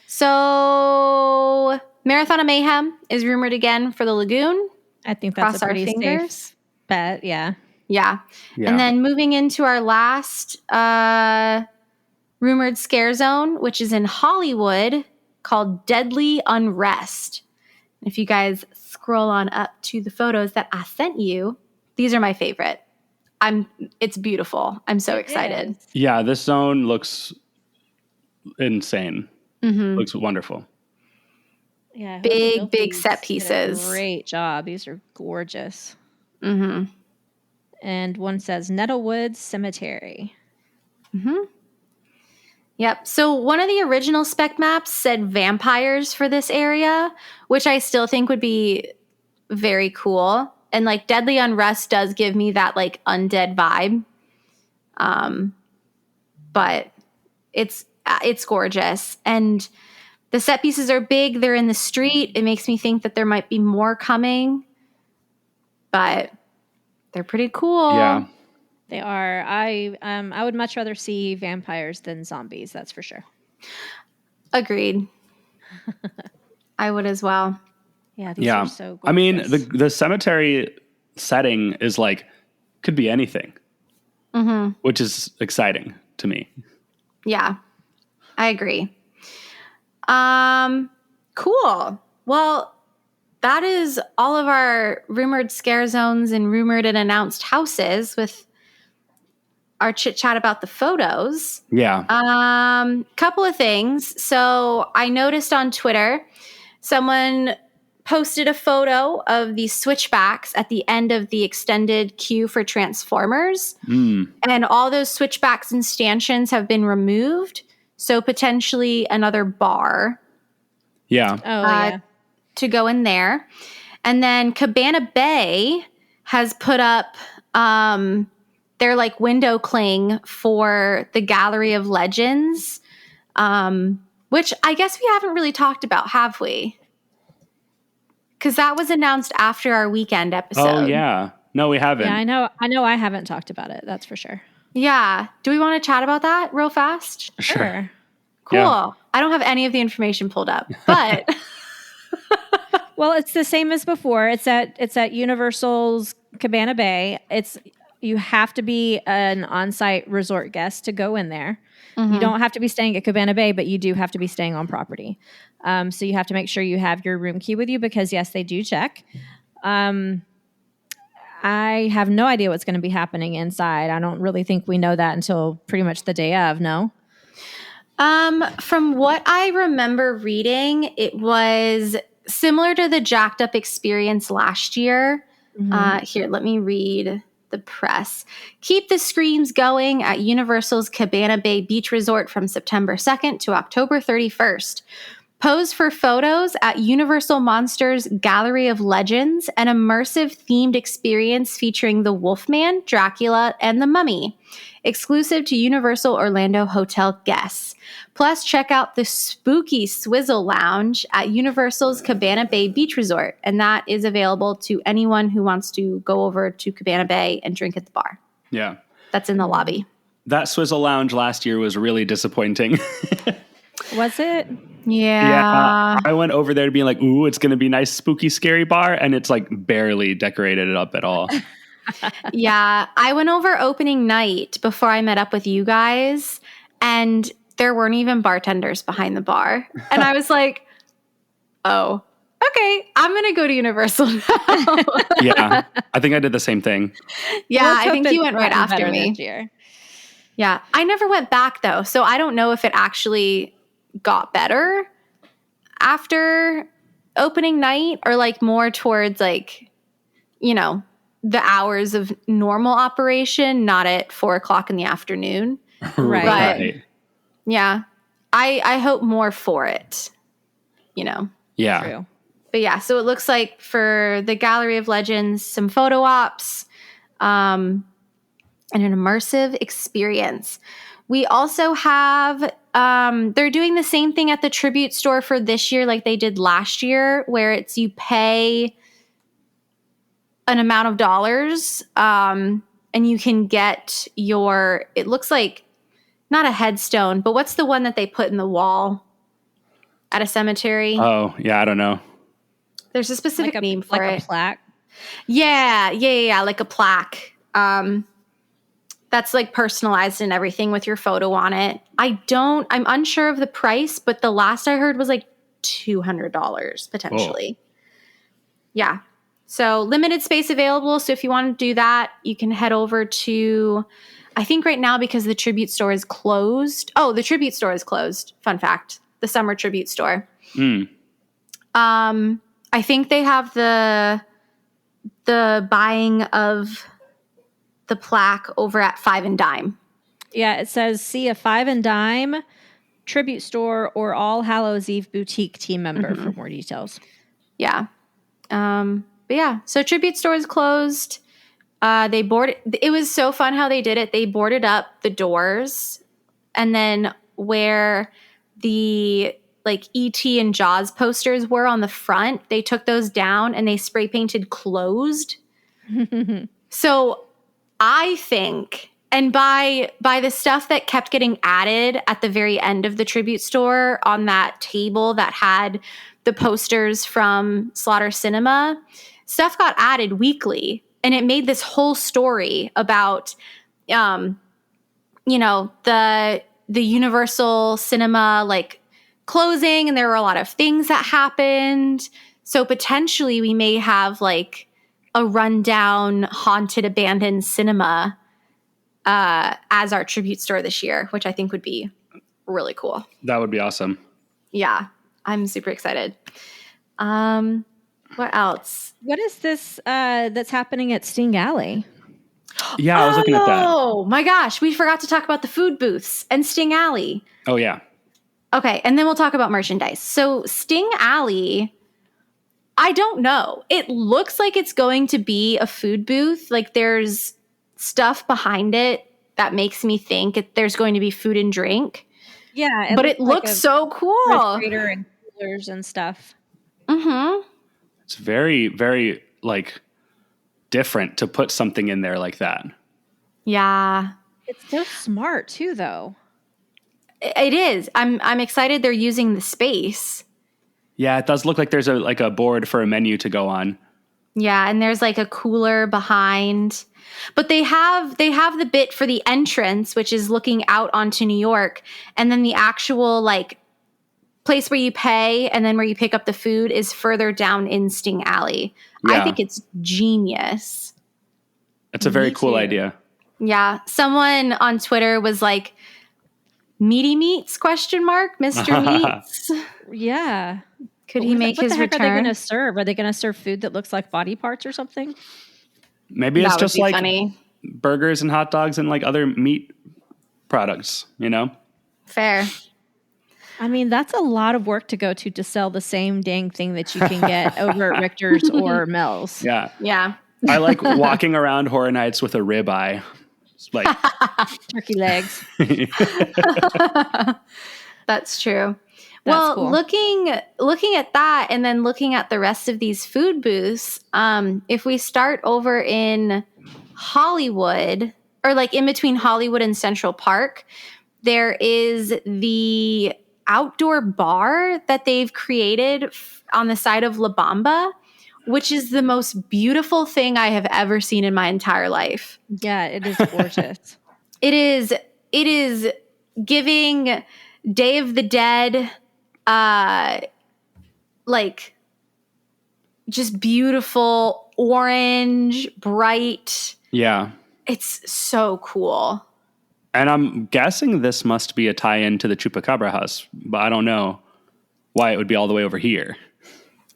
So Marathon of Mayhem is rumored again for the Lagoon. I think that's Cross a our pretty fingers. safe bet, yeah. Yeah. Yeah. And then moving into our last rumored scare zone, which is in Hollywood, called Deadly Unrest. If you guys scroll on up to the photos that I sent you, these are my favorite. It's beautiful. I'm so excited. Yeah. This zone looks insane. Looks wonderful. Yeah. Big set did a pieces. Great job. These are gorgeous. Mm-hmm. And one says Nettlewood Cemetery. Yep. So one of the original spec maps said vampires for this area, which I still think would be very cool. And like Deadly Unrest does give me that like undead vibe. But it's gorgeous. And the set pieces are big. They're in the street. It makes me think that there might be more coming. But they're pretty cool. Yeah. They are. I would much rather see vampires than zombies, that's for sure. Agreed. I would as well. Yeah, these are so gorgeous. I mean, the cemetery setting is like, could be anything, which is exciting to me. Yeah, I agree. Cool. Well, that is all of our rumored scare zones and rumored and announced houses with our chit chat about the photos. Yeah. Couple of things. So I noticed on Twitter, someone posted a photo of the switchbacks at the end of the extended queue for Transformers. And all those switchbacks and stanchions have been removed. So potentially another bar. Yeah. yeah. To go in there. And then Cabana Bay has put up their like window cling for the Gallery of Legends, which I guess we haven't really talked about, have we? Because that was announced after our weekend episode. Oh, yeah. No, we haven't. Yeah, I know I haven't talked about it, that's for sure. Yeah. Do we want to chat about that real fast? Sure. Cool. Yeah. I don't have any of the information pulled up, but Well, it's the same as before. It's at Universal's Cabana Bay. You have to be an on-site resort guest to go in there. You don't have to be staying at Cabana Bay, but you do have to be staying on property. So you have to make sure you have your room key with you because yes, they do check. I have no idea what's going to be happening inside. I don't really think we know that until pretty much the day of. No. From what I remember reading, it was similar to the jacked up experience last year. Here, let me read the press. Keep the screams going at Universal's Cabana Bay Beach Resort from September 2nd to October 31st. Pose for photos at Universal Monsters Gallery of Legends, an immersive themed experience featuring the Wolfman, Dracula, and the Mummy, exclusive to Universal Orlando Hotel guests. Plus, check out the Spooky Swizzle Lounge at Universal's Cabana Bay Beach Resort, and that is available to anyone who wants to go over to Cabana Bay and drink at the bar. Yeah. That's in the lobby. That Swizzle Lounge last year was really disappointing. Was it? Yeah. I went over there to be like, ooh, it's going to be nice, spooky, scary bar. And it's like barely decorated it up at all. Yeah. I went over opening night before I met up with you guys, and there weren't even bartenders behind the bar. And I was like, oh, okay, I'm going to go to Universal now. Yeah. I think I did the same thing. Yeah, Let's I hope think it's you went right gotten after better me. this year. Yeah. I never went back though. So I don't know if it actually got better after opening night or like more towards like, you know, the hours of normal operation, not at 4:00 in the afternoon. Right. Yeah. I hope more for it, you know. Yeah. True. But yeah, so it looks like for the Gallery of Legends, some photo ops, and an immersive experience. We also have, they're doing the same thing at the Tribute Store for this year like they did last year, where it's you pay an amount of dollars, and you can get your, it looks like, not a headstone, but what's the one that they put in the wall at a cemetery? Oh, yeah. I don't know. There's a specific name for like it. a plaque. Yeah, like a plaque. That's like personalized and everything with your photo on it. I'm unsure of the price, but the last I heard was like $200 potentially. Yeah. So limited space available. So if you want to do that, you can head over to, I think right now because the Tribute Store is closed. Oh, the Tribute Store is closed. Fun fact. The Summer Tribute Store. I think they have the buying of the plaque over at Five and Dime. Yeah, it says see a Five and Dime Tribute Store or All Hallows Eve Boutique team member for more details. Yeah. But yeah, so Tribute Store is closed. It was so fun how they did it. They boarded up the doors, and then where the like E.T. and Jaws posters were on the front, they took those down and they spray painted closed. So I think, and by the stuff that kept getting added at the very end of the Tribute Store on that table that had the posters from Slaughter Cinema, stuff got added weekly. And it made this whole story about, the Universal Cinema, like, closing, and there were a lot of things that happened. So potentially we may have, like, a rundown, haunted, abandoned cinema as our Tribute Store this year, which I think would be really cool. That would be awesome. Yeah, I'm super excited. What else? What is this that's happening at Sting Alley? Yeah, I was looking at that. Oh my gosh, we forgot to talk about the food booths and Sting Alley. Oh, yeah. Okay, and then we'll talk about merchandise. So Sting Alley, I don't know. It looks like it's going to be a food booth. Like there's stuff behind it that makes me think there's going to be food and drink. Yeah, but it looks so cool. Refrigerator and coolers and stuff. Mm-hmm. It's very, very like different to put something in there like that. Yeah. It's so smart too, though. It is. I'm excited they're using the space. Yeah, it does look like there's a board for a menu to go on. Yeah, and there's like a cooler behind. But they have the bit for the entrance, which is looking out onto New York, and then the actual like place where you pay and then where you pick up the food is further down in Sting Alley. I Yeah. think it's genius. It's a very Me cool too. idea. Yeah, someone on Twitter was like, "Meaty Meats?" ? Mr. Meats. Yeah. Could he make what his the heck are they return? going to serve? Are they going to serve food that looks like body parts or something? Maybe it's That would just be like funny. burgers and hot dogs and like other meat products, you know? Fair. I mean, that's a lot of work to go to sell the same dang thing that you can get over at Richter's or Mel's. Yeah. Yeah. I like walking around Horror Nights with a ribeye. It's like, Turkey legs. That's true. That's Well, cool. looking at that and then looking at the rest of these food booths, if we start over in Hollywood or like in between Hollywood and Central Park, there is the outdoor bar that they've created on the side of La Bamba, which is the most beautiful thing I have ever seen in my entire life. Yeah, it is gorgeous. It is giving Day of the Dead, like just beautiful orange, bright. yeah. It's so cool. And I'm guessing this must be a tie-in to the Chupacabra house, but I don't know why it would be all the way over here.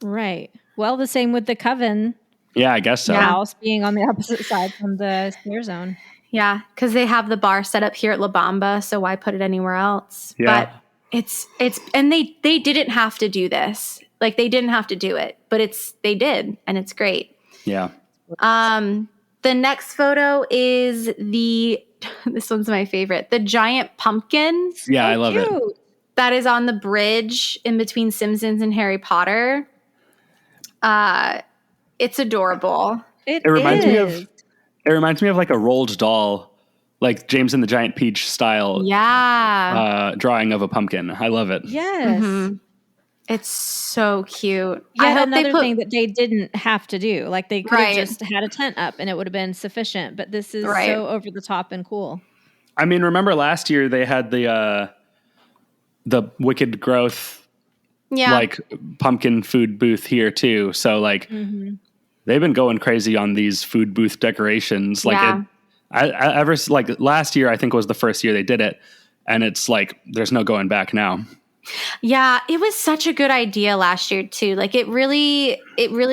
Right. Well, the same with the Coven Yeah, I guess so. house being on the opposite side from the scare zone. Yeah, because they have the bar set up here at La Bamba, so why put it anywhere else? Yeah. But it's and they didn't have to do this. Like they didn't have to do it, but they did, and it's great. Yeah. The next photo is this one's my favorite. The giant pumpkin Yeah, I love it. Cute. that is on the bridge in between Simpsons and Harry Potter. It's adorable. It reminds me is. of It reminds me of like a Roald Dahl, like James and the Giant Peach style Yeah. drawing of a pumpkin. I love it. Yes. Mhm. It's so cute. Yeah, I hope another they put thing that they didn't have to do. Like they could Right. have just had a tent up and it would have been sufficient. But this is Right. so over the top and cool. I mean, remember last year they had the Wicked Growth yeah. like pumpkin food booth here too. So like they've been going crazy on these food booth decorations. Like Yeah. ever like last year, I think was the first year they did it, and it's like there's no going back now. Yeah, it was such a good idea last year too. Like it really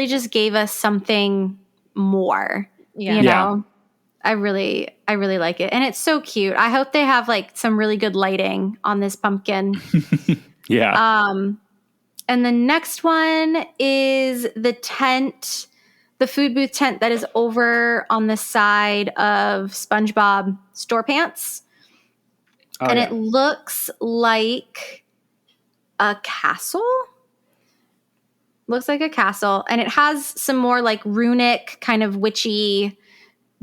just gave us something more. Yeah. You Yeah. know? I really like it. And it's so cute. I hope they have like some really good lighting on this pumpkin. Yeah. And the next one is the tent, the food booth tent that is over on the side of SpongeBob Store Pants. Oh, And yeah. it looks like a castle. Looks like a castle. And it has some more like runic kind of witchy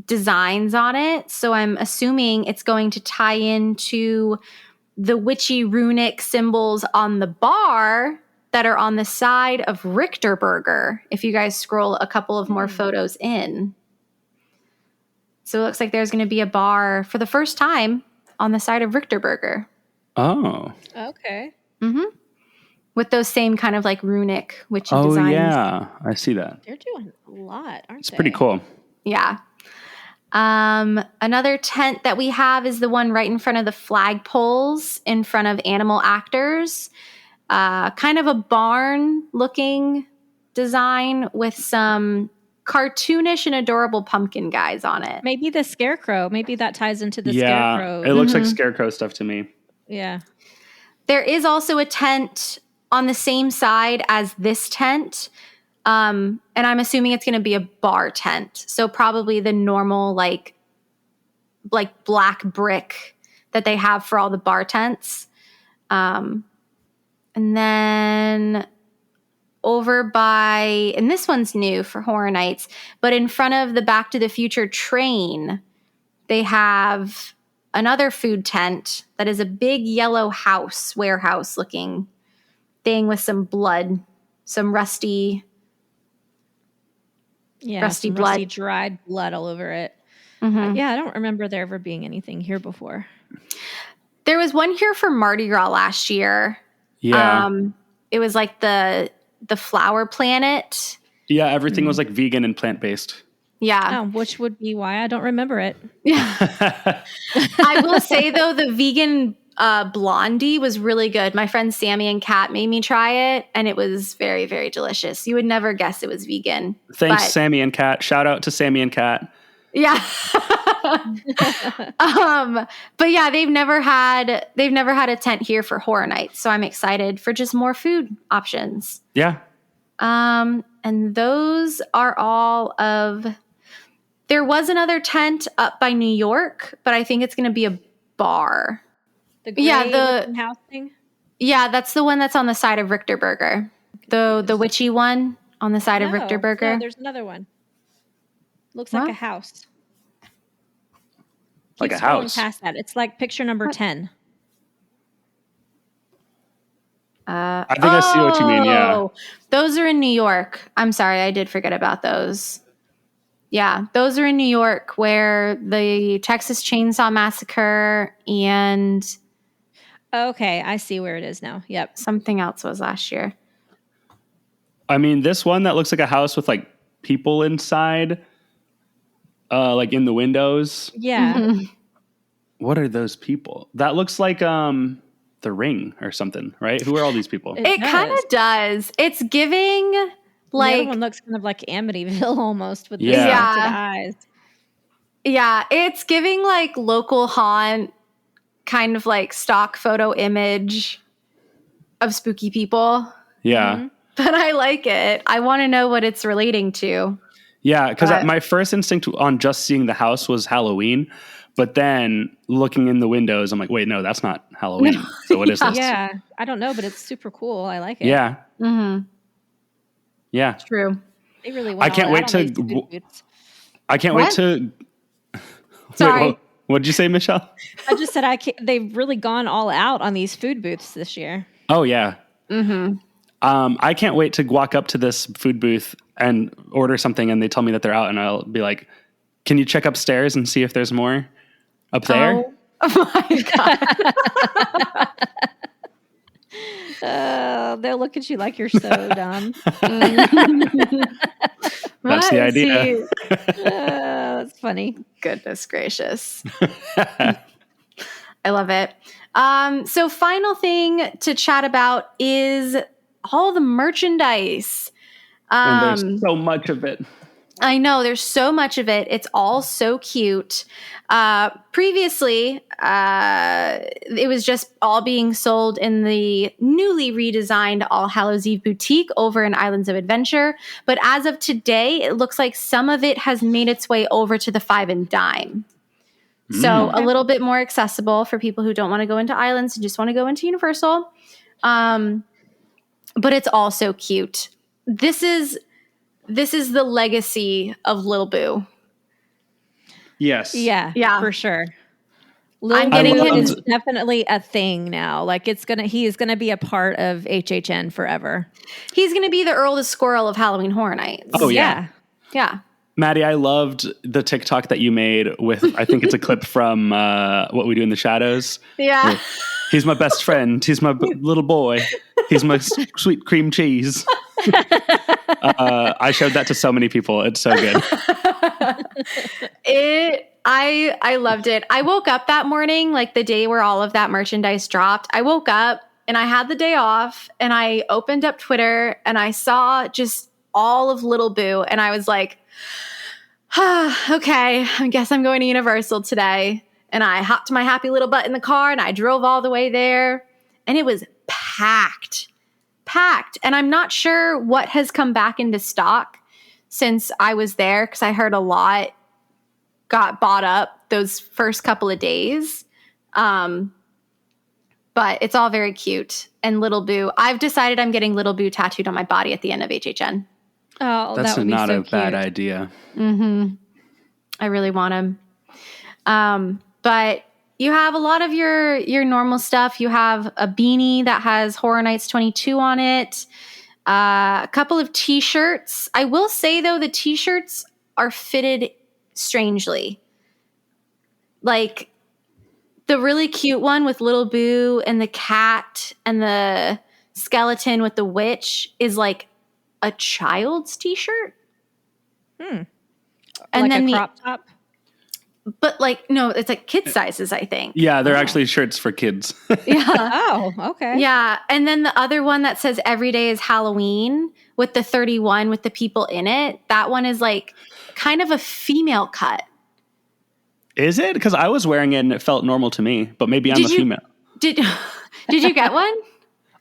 designs on it. So I'm assuming it's going to tie into the witchy runic symbols on the bar that are on the side of Richter Burger. If you guys scroll a couple of more photos in. So it looks like there's going to be a bar for the first time on the side of Richter Burger. Oh. Okay. With those same kind of like runic witchy Oh designs. yeah, I see that. They're doing a lot, aren't It's they? pretty cool. Yeah. Another tent that we have is the one right in front of the flagpoles in front of Animal Actors. Kind of a barn looking design with some cartoonish and adorable pumpkin guys on it. Maybe the scarecrow. Maybe that ties into the Yeah, scarecrow. it looks like scarecrow stuff to me. Yeah. There is also a tent on the same side as this tent. And I'm assuming it's going to be a bar tent. So probably the normal like black brick that they have for all the bar tents. And then over by, and this one's new for Horror Nights, but in front of the Back to the Future train, they have another food tent that is a big yellow warehouse looking thing with some blood, some rusty some blood. rusty dried blood all over it. Mm-hmm. Yeah, I don't remember there ever being anything here before. There was one here for Mardi Gras last year. Yeah. It was like the flower planet. Yeah, everything was like vegan and plant-based. Yeah. Oh, which would be why I don't remember it. Yeah. I will say, though, the vegan blondie was really good. My friends Sammy and Kat made me try it, and it was very, very delicious. You would never guess it was vegan. Thanks, Sammy and Kat. Shout out to Sammy and Kat. Yeah. But yeah, they've never had a tent here for Horror Nights, so I'm excited for just more food options. Yeah. And those are all of. There was another tent up by New York, but I think it's going to be a bar. The gray house thing? Yeah, that's the one that's on the side of Richter Burger. The witchy one on the side of Richter Burger. No, there's another one. Looks like a house. Like Keep a house. scrolling past that. It's like picture number 10. I think I see what you mean, yeah. Those are in New York. I'm sorry, I did forget about those. Yeah, those are in New York where the Texas Chainsaw Massacre and... Okay, I see where it is now. Yep. Something else was last year. I mean, this one that looks like a house with like people inside, like in the windows. Yeah. Mm-hmm. What are those people? That looks like The Ring or something, right? Who are all these people? It kind of does. It's giving like... The other one looks kind of like Amityville almost with the eyes. Yeah, it's giving like local haunt, kind of like stock photo image of spooky people. Yeah. Mm-hmm. But I like it. I want to know what it's relating to. Yeah, because my first instinct on just seeing the house was Halloween. But then looking in the windows, I'm like, wait, no, that's not Halloween. So what is this? Yeah, I don't know, but it's super cool. I like it. Yeah. Mm-hmm. Yeah. True. They really I can't wait to... I can't wait to... Sorry. Wait, what did you say, Michelle? I just said they've really gone all out on these food booths this year. Oh, yeah. Mm-hmm. I can't wait to walk up to this food booth and order something and they tell me that they're out and I'll be like, can you check upstairs and see if there's more up there? Oh my God. They'll look at you like you're so dumb. That's the idea. That's funny. Goodness gracious. I love it. So final thing to chat about is all the merchandise. And there's so much of it. I know there's so much of it. It's all so cute. Previously, it was just all being sold in the newly redesigned All Hallows Eve boutique over in Islands of Adventure. But as of today, it looks like some of it has made its way over to the 5 and Dime. So a little bit more accessible for people who don't want to go into Islands and just want to go into Universal. But it's all so cute. This is the legacy of Lil Boo. Yes. Yeah, for sure. I'm getting him is definitely a thing now. Like he is gonna be a part of HHN forever. He's gonna be the Earl the Squirrel of Halloween Horror Nights. Oh yeah. Yeah. Maddie, I loved the TikTok that you made with, I think it's a clip from What We Do in the Shadows. Yeah. He's my best friend. He's my little boy. He's my sweet cream cheese. I showed that to so many people. It's so good. I loved it. I woke up that morning, like the day where all of that merchandise dropped. I woke up and I had the day off and I opened up Twitter and I saw just all of Little Boo and I was like, okay, I guess I'm going to Universal today. And I hopped my happy little butt in the car and I drove all the way there and it was packed. And I'm not sure what has come back into stock since I was there because I heard a lot got bought up those first couple of days. But it's all very cute. And Little Boo, I've decided I'm getting Little Boo tattooed on my body at the end of HHN. Oh, that's that would not be so a cute. bad idea. Mm-hmm. I really want him. But you have a lot of your normal stuff. You have a beanie that has Horror Nights 22 on it. A couple of t-shirts. I will say though, the t-shirts are fitted strangely. Like the really cute one with Little Boo and the cat and the skeleton with the witch is like a child's t-shirt. And And like then a crop top. but like no, it's like kid sizes, I think. Yeah, they're actually shirts for kids. Yeah. Oh, okay. Yeah. And then the other one that says every day is Halloween with the 31 with the people in it, that one is like kind of a female cut. Is it? Because I was wearing it and it felt normal to me, but maybe I'm a female. Did you get one?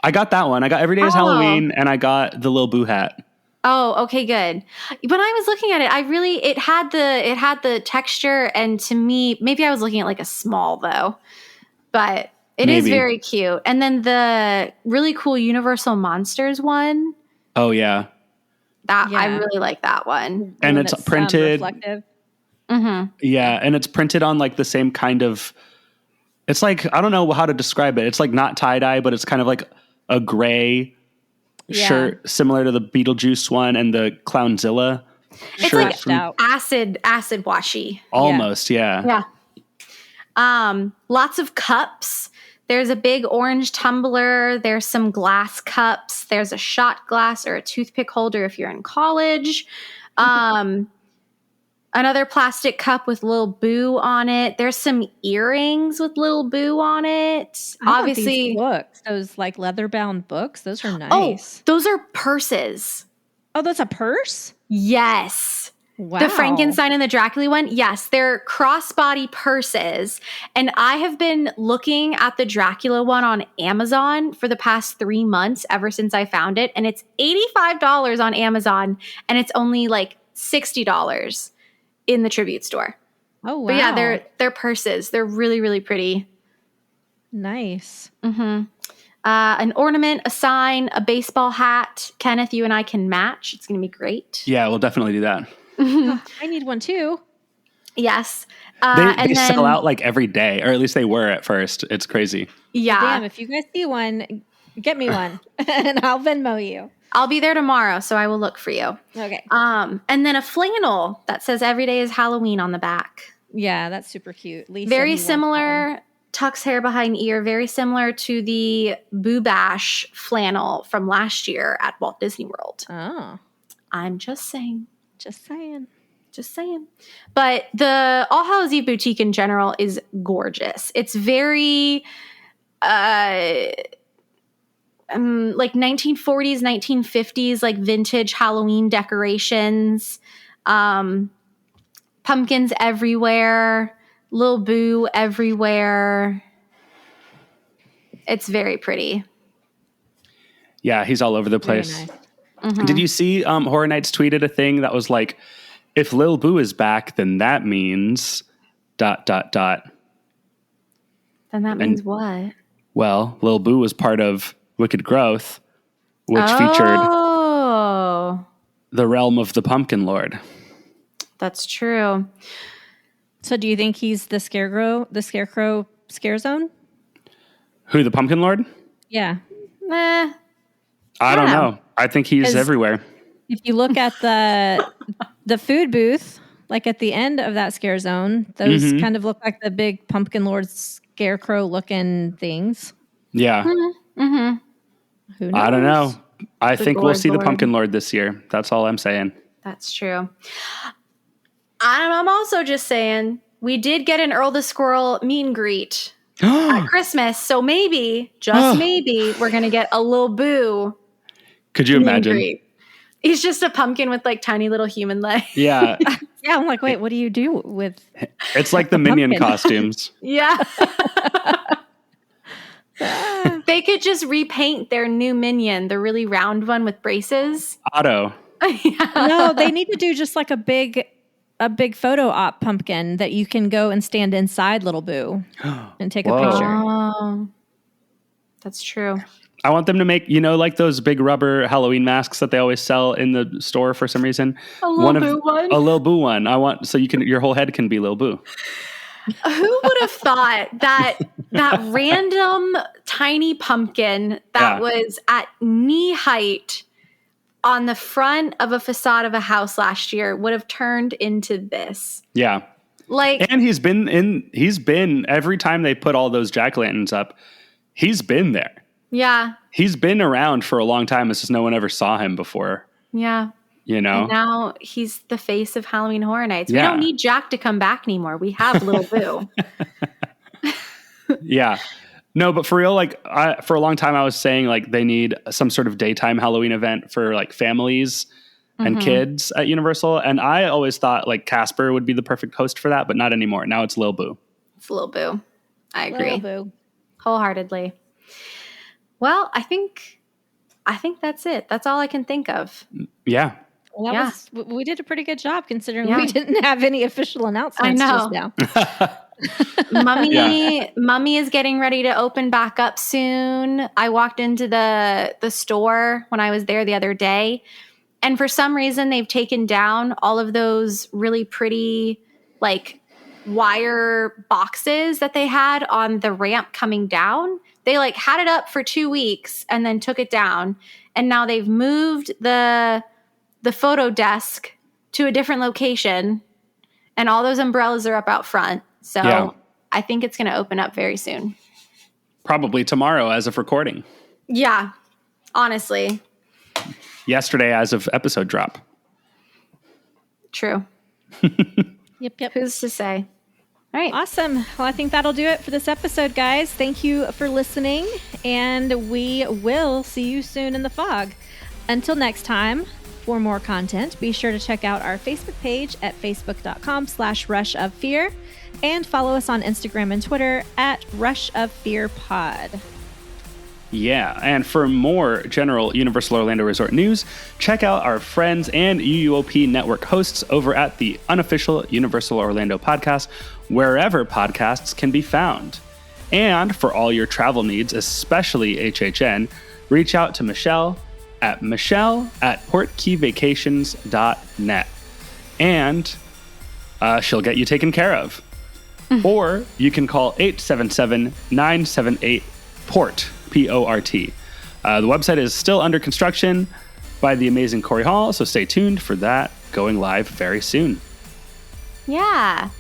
I got that one. I got Every Day is Oh. Halloween, and I got the Lil Boo hat. Oh, okay, good. When I was looking at it, it had the texture, and to me, maybe I was looking at like a small though, but it is Maybe. very cute. And then the really cool Universal Monsters one, Oh, yeah. I Yeah. really like that one. And One it's that's, printed. reflective. Yeah, and it's printed on like the same kind of. It's like, I don't know how to describe it. It's like not tie-dye, but it's kind of like a gray Yeah. shirt, similar to the Beetlejuice one and the Clownzilla It's shirt. like from- out. acid washy. almost, yeah. Yeah. Lots of cups. There's a big orange tumbler. There's some glass cups. There's a shot glass or a toothpick holder if you're in college. Another plastic cup with Lil Boo on it. There's some earrings with Lil Boo on it. I want Obviously, these books, those like leather bound books. Those are oh, nice. those are purses. Oh, that's a purse? Yes. Wow. The Frankenstein and the Dracula one, yes, they're crossbody purses. And I have been looking at the Dracula one on Amazon for the past 3 months, ever since I found it. And it's $85 on Amazon, and it's only like $60 in the tribute store. Oh, wow. But yeah, they're purses. They're really, really pretty. nice. An ornament, a sign, a baseball hat. Kenneth, you and I can match. It's going to be great. Yeah, we'll definitely do that. I need one too. Yes. They and then, sell out like every day, or at least they were at first. It's crazy. Yeah. Damn, if you guys see one, get me one and I'll Venmo you. I'll be there tomorrow, so I will look for you. Okay. And then a flannel that says every day is Halloween on the back. Yeah, that's super cute. Lisa, Very you want that similar, tucks hair behind ear, very similar to the Boo Bash flannel from last year at Walt Disney World. one. Oh, I'm just saying. just saying. Just saying. But the All Hallows Eve boutique in general is gorgeous. It's very like 1940s, 1950s, like vintage Halloween decorations, pumpkins everywhere, Lil Boo everywhere. It's very pretty. Yeah, he's all over the Very place. nice. Did you see Horror Nights tweeted a thing that was like, if Lil Boo is back, then that means ... Then that means what? Well, Lil Boo was part of Wicked Growth, which featured Oh, the realm of the Pumpkin Lord. that's true. So, do you think he's the scarecrow scare zone? Who, the Pumpkin Lord? Yeah. I don't know. know. I think he's 'Cause- everywhere. If you look at the food booth, like at the end of that scare zone, those kind of look like the big Pumpkin Lord scarecrow looking things. Yeah. Who knows? I don't know. I think we'll Lord, see the Lord. Pumpkin Lord this year. That's all I'm saying. That's true. I'm also just saying we did get an Earl the Squirrel meet and greet at Christmas, so maybe, just maybe, we're gonna get a Lil Boo Could you meet and imagine? greet. He's just a pumpkin with like tiny little human legs. Yeah. Yeah, I'm like, wait, what do you do with? It's like the Minion pumpkin. costumes. Yeah. They could just repaint their new minion, the really round one with braces. Otto. No, they need to do just like a big photo op pumpkin that you can go and stand inside Little Boo and take a Whoa. picture. Oh, that's true. I want them to make, like those big rubber Halloween masks that they always sell in the store for some reason. A Lil Boo one? A Lil Boo one. I want, so your whole head can be Lil Boo. Who would have thought that random tiny pumpkin that was at knee height on the front of a facade of a house last year would have turned into this? Yeah. Like, and he's been every time they put all those jack-o'-lanterns up, he's been there. Yeah. He's been around for a long time. It's just no one ever saw him before. Yeah. You know? And now he's the face of Halloween Horror Nights. Yeah. We don't need Jack to come back anymore. We have Little Boo. Yeah. No, but for real, like for a long time I was saying like they need some sort of daytime Halloween event for like families and kids at Universal. And I always thought like Casper would be the perfect host for that, but not anymore. Now it's Lil Boo. It's Lil Boo. I agree. Lil Boo. Wholeheartedly. Well, I think that's it. That's all I can think of. Yeah. Well, we did a pretty good job considering we didn't have any official announcements just now. Mummy is getting ready to open back up soon. I walked into the store when I was there the other day, and for some reason they've taken down all of those really pretty like wire boxes that they had on the ramp coming down. They like had it up for 2 weeks and then took it down, and now they've moved the photo desk to a different location, and all those umbrellas are up out front. So I think it's going to open up very soon. Probably tomorrow as of recording. Yeah, honestly. Yesterday as of episode drop. True. Yep. Who's to say? All right. Awesome. Well, I think that'll do it for this episode, guys. Thank you for listening, and we will see you soon in the fog. Until next time, for more content, be sure to check out our Facebook page at facebook.com/rushoffear and follow us on Instagram and Twitter at rushoffearpod. Yeah, and for more general Universal Orlando Resort news, check out our friends and UUOP network hosts over at the unofficial Universal Orlando podcast, wherever podcasts can be found. And for all your travel needs, especially HHN, reach out to Michelle at portkeyvacations.net. And she'll get you taken care of. Or you can call 877-978-PORT, P-O-R-T. The website is still under construction by the amazing Corey Hall, so stay tuned for that going live very soon. Yeah.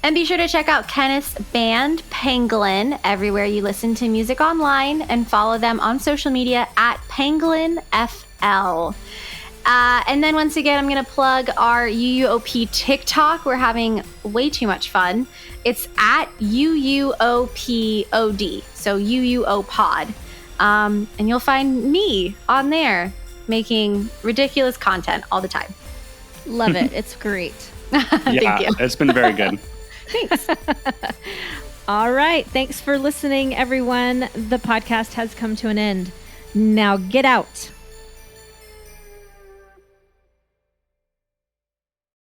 And be sure to check out Kenneth's band, Pangolin, everywhere you listen to music online, and follow them on social media at PangolinFL. And then once again, I'm going to plug our UUOP TikTok. We're having way too much fun. It's at UUOPOD, so UUOPod. And you'll find me on there making ridiculous content all the time. Love it. It's great. Thank you. It's been very good. Thanks. All right. Thanks for listening, everyone. The podcast has come to an end. Now get out.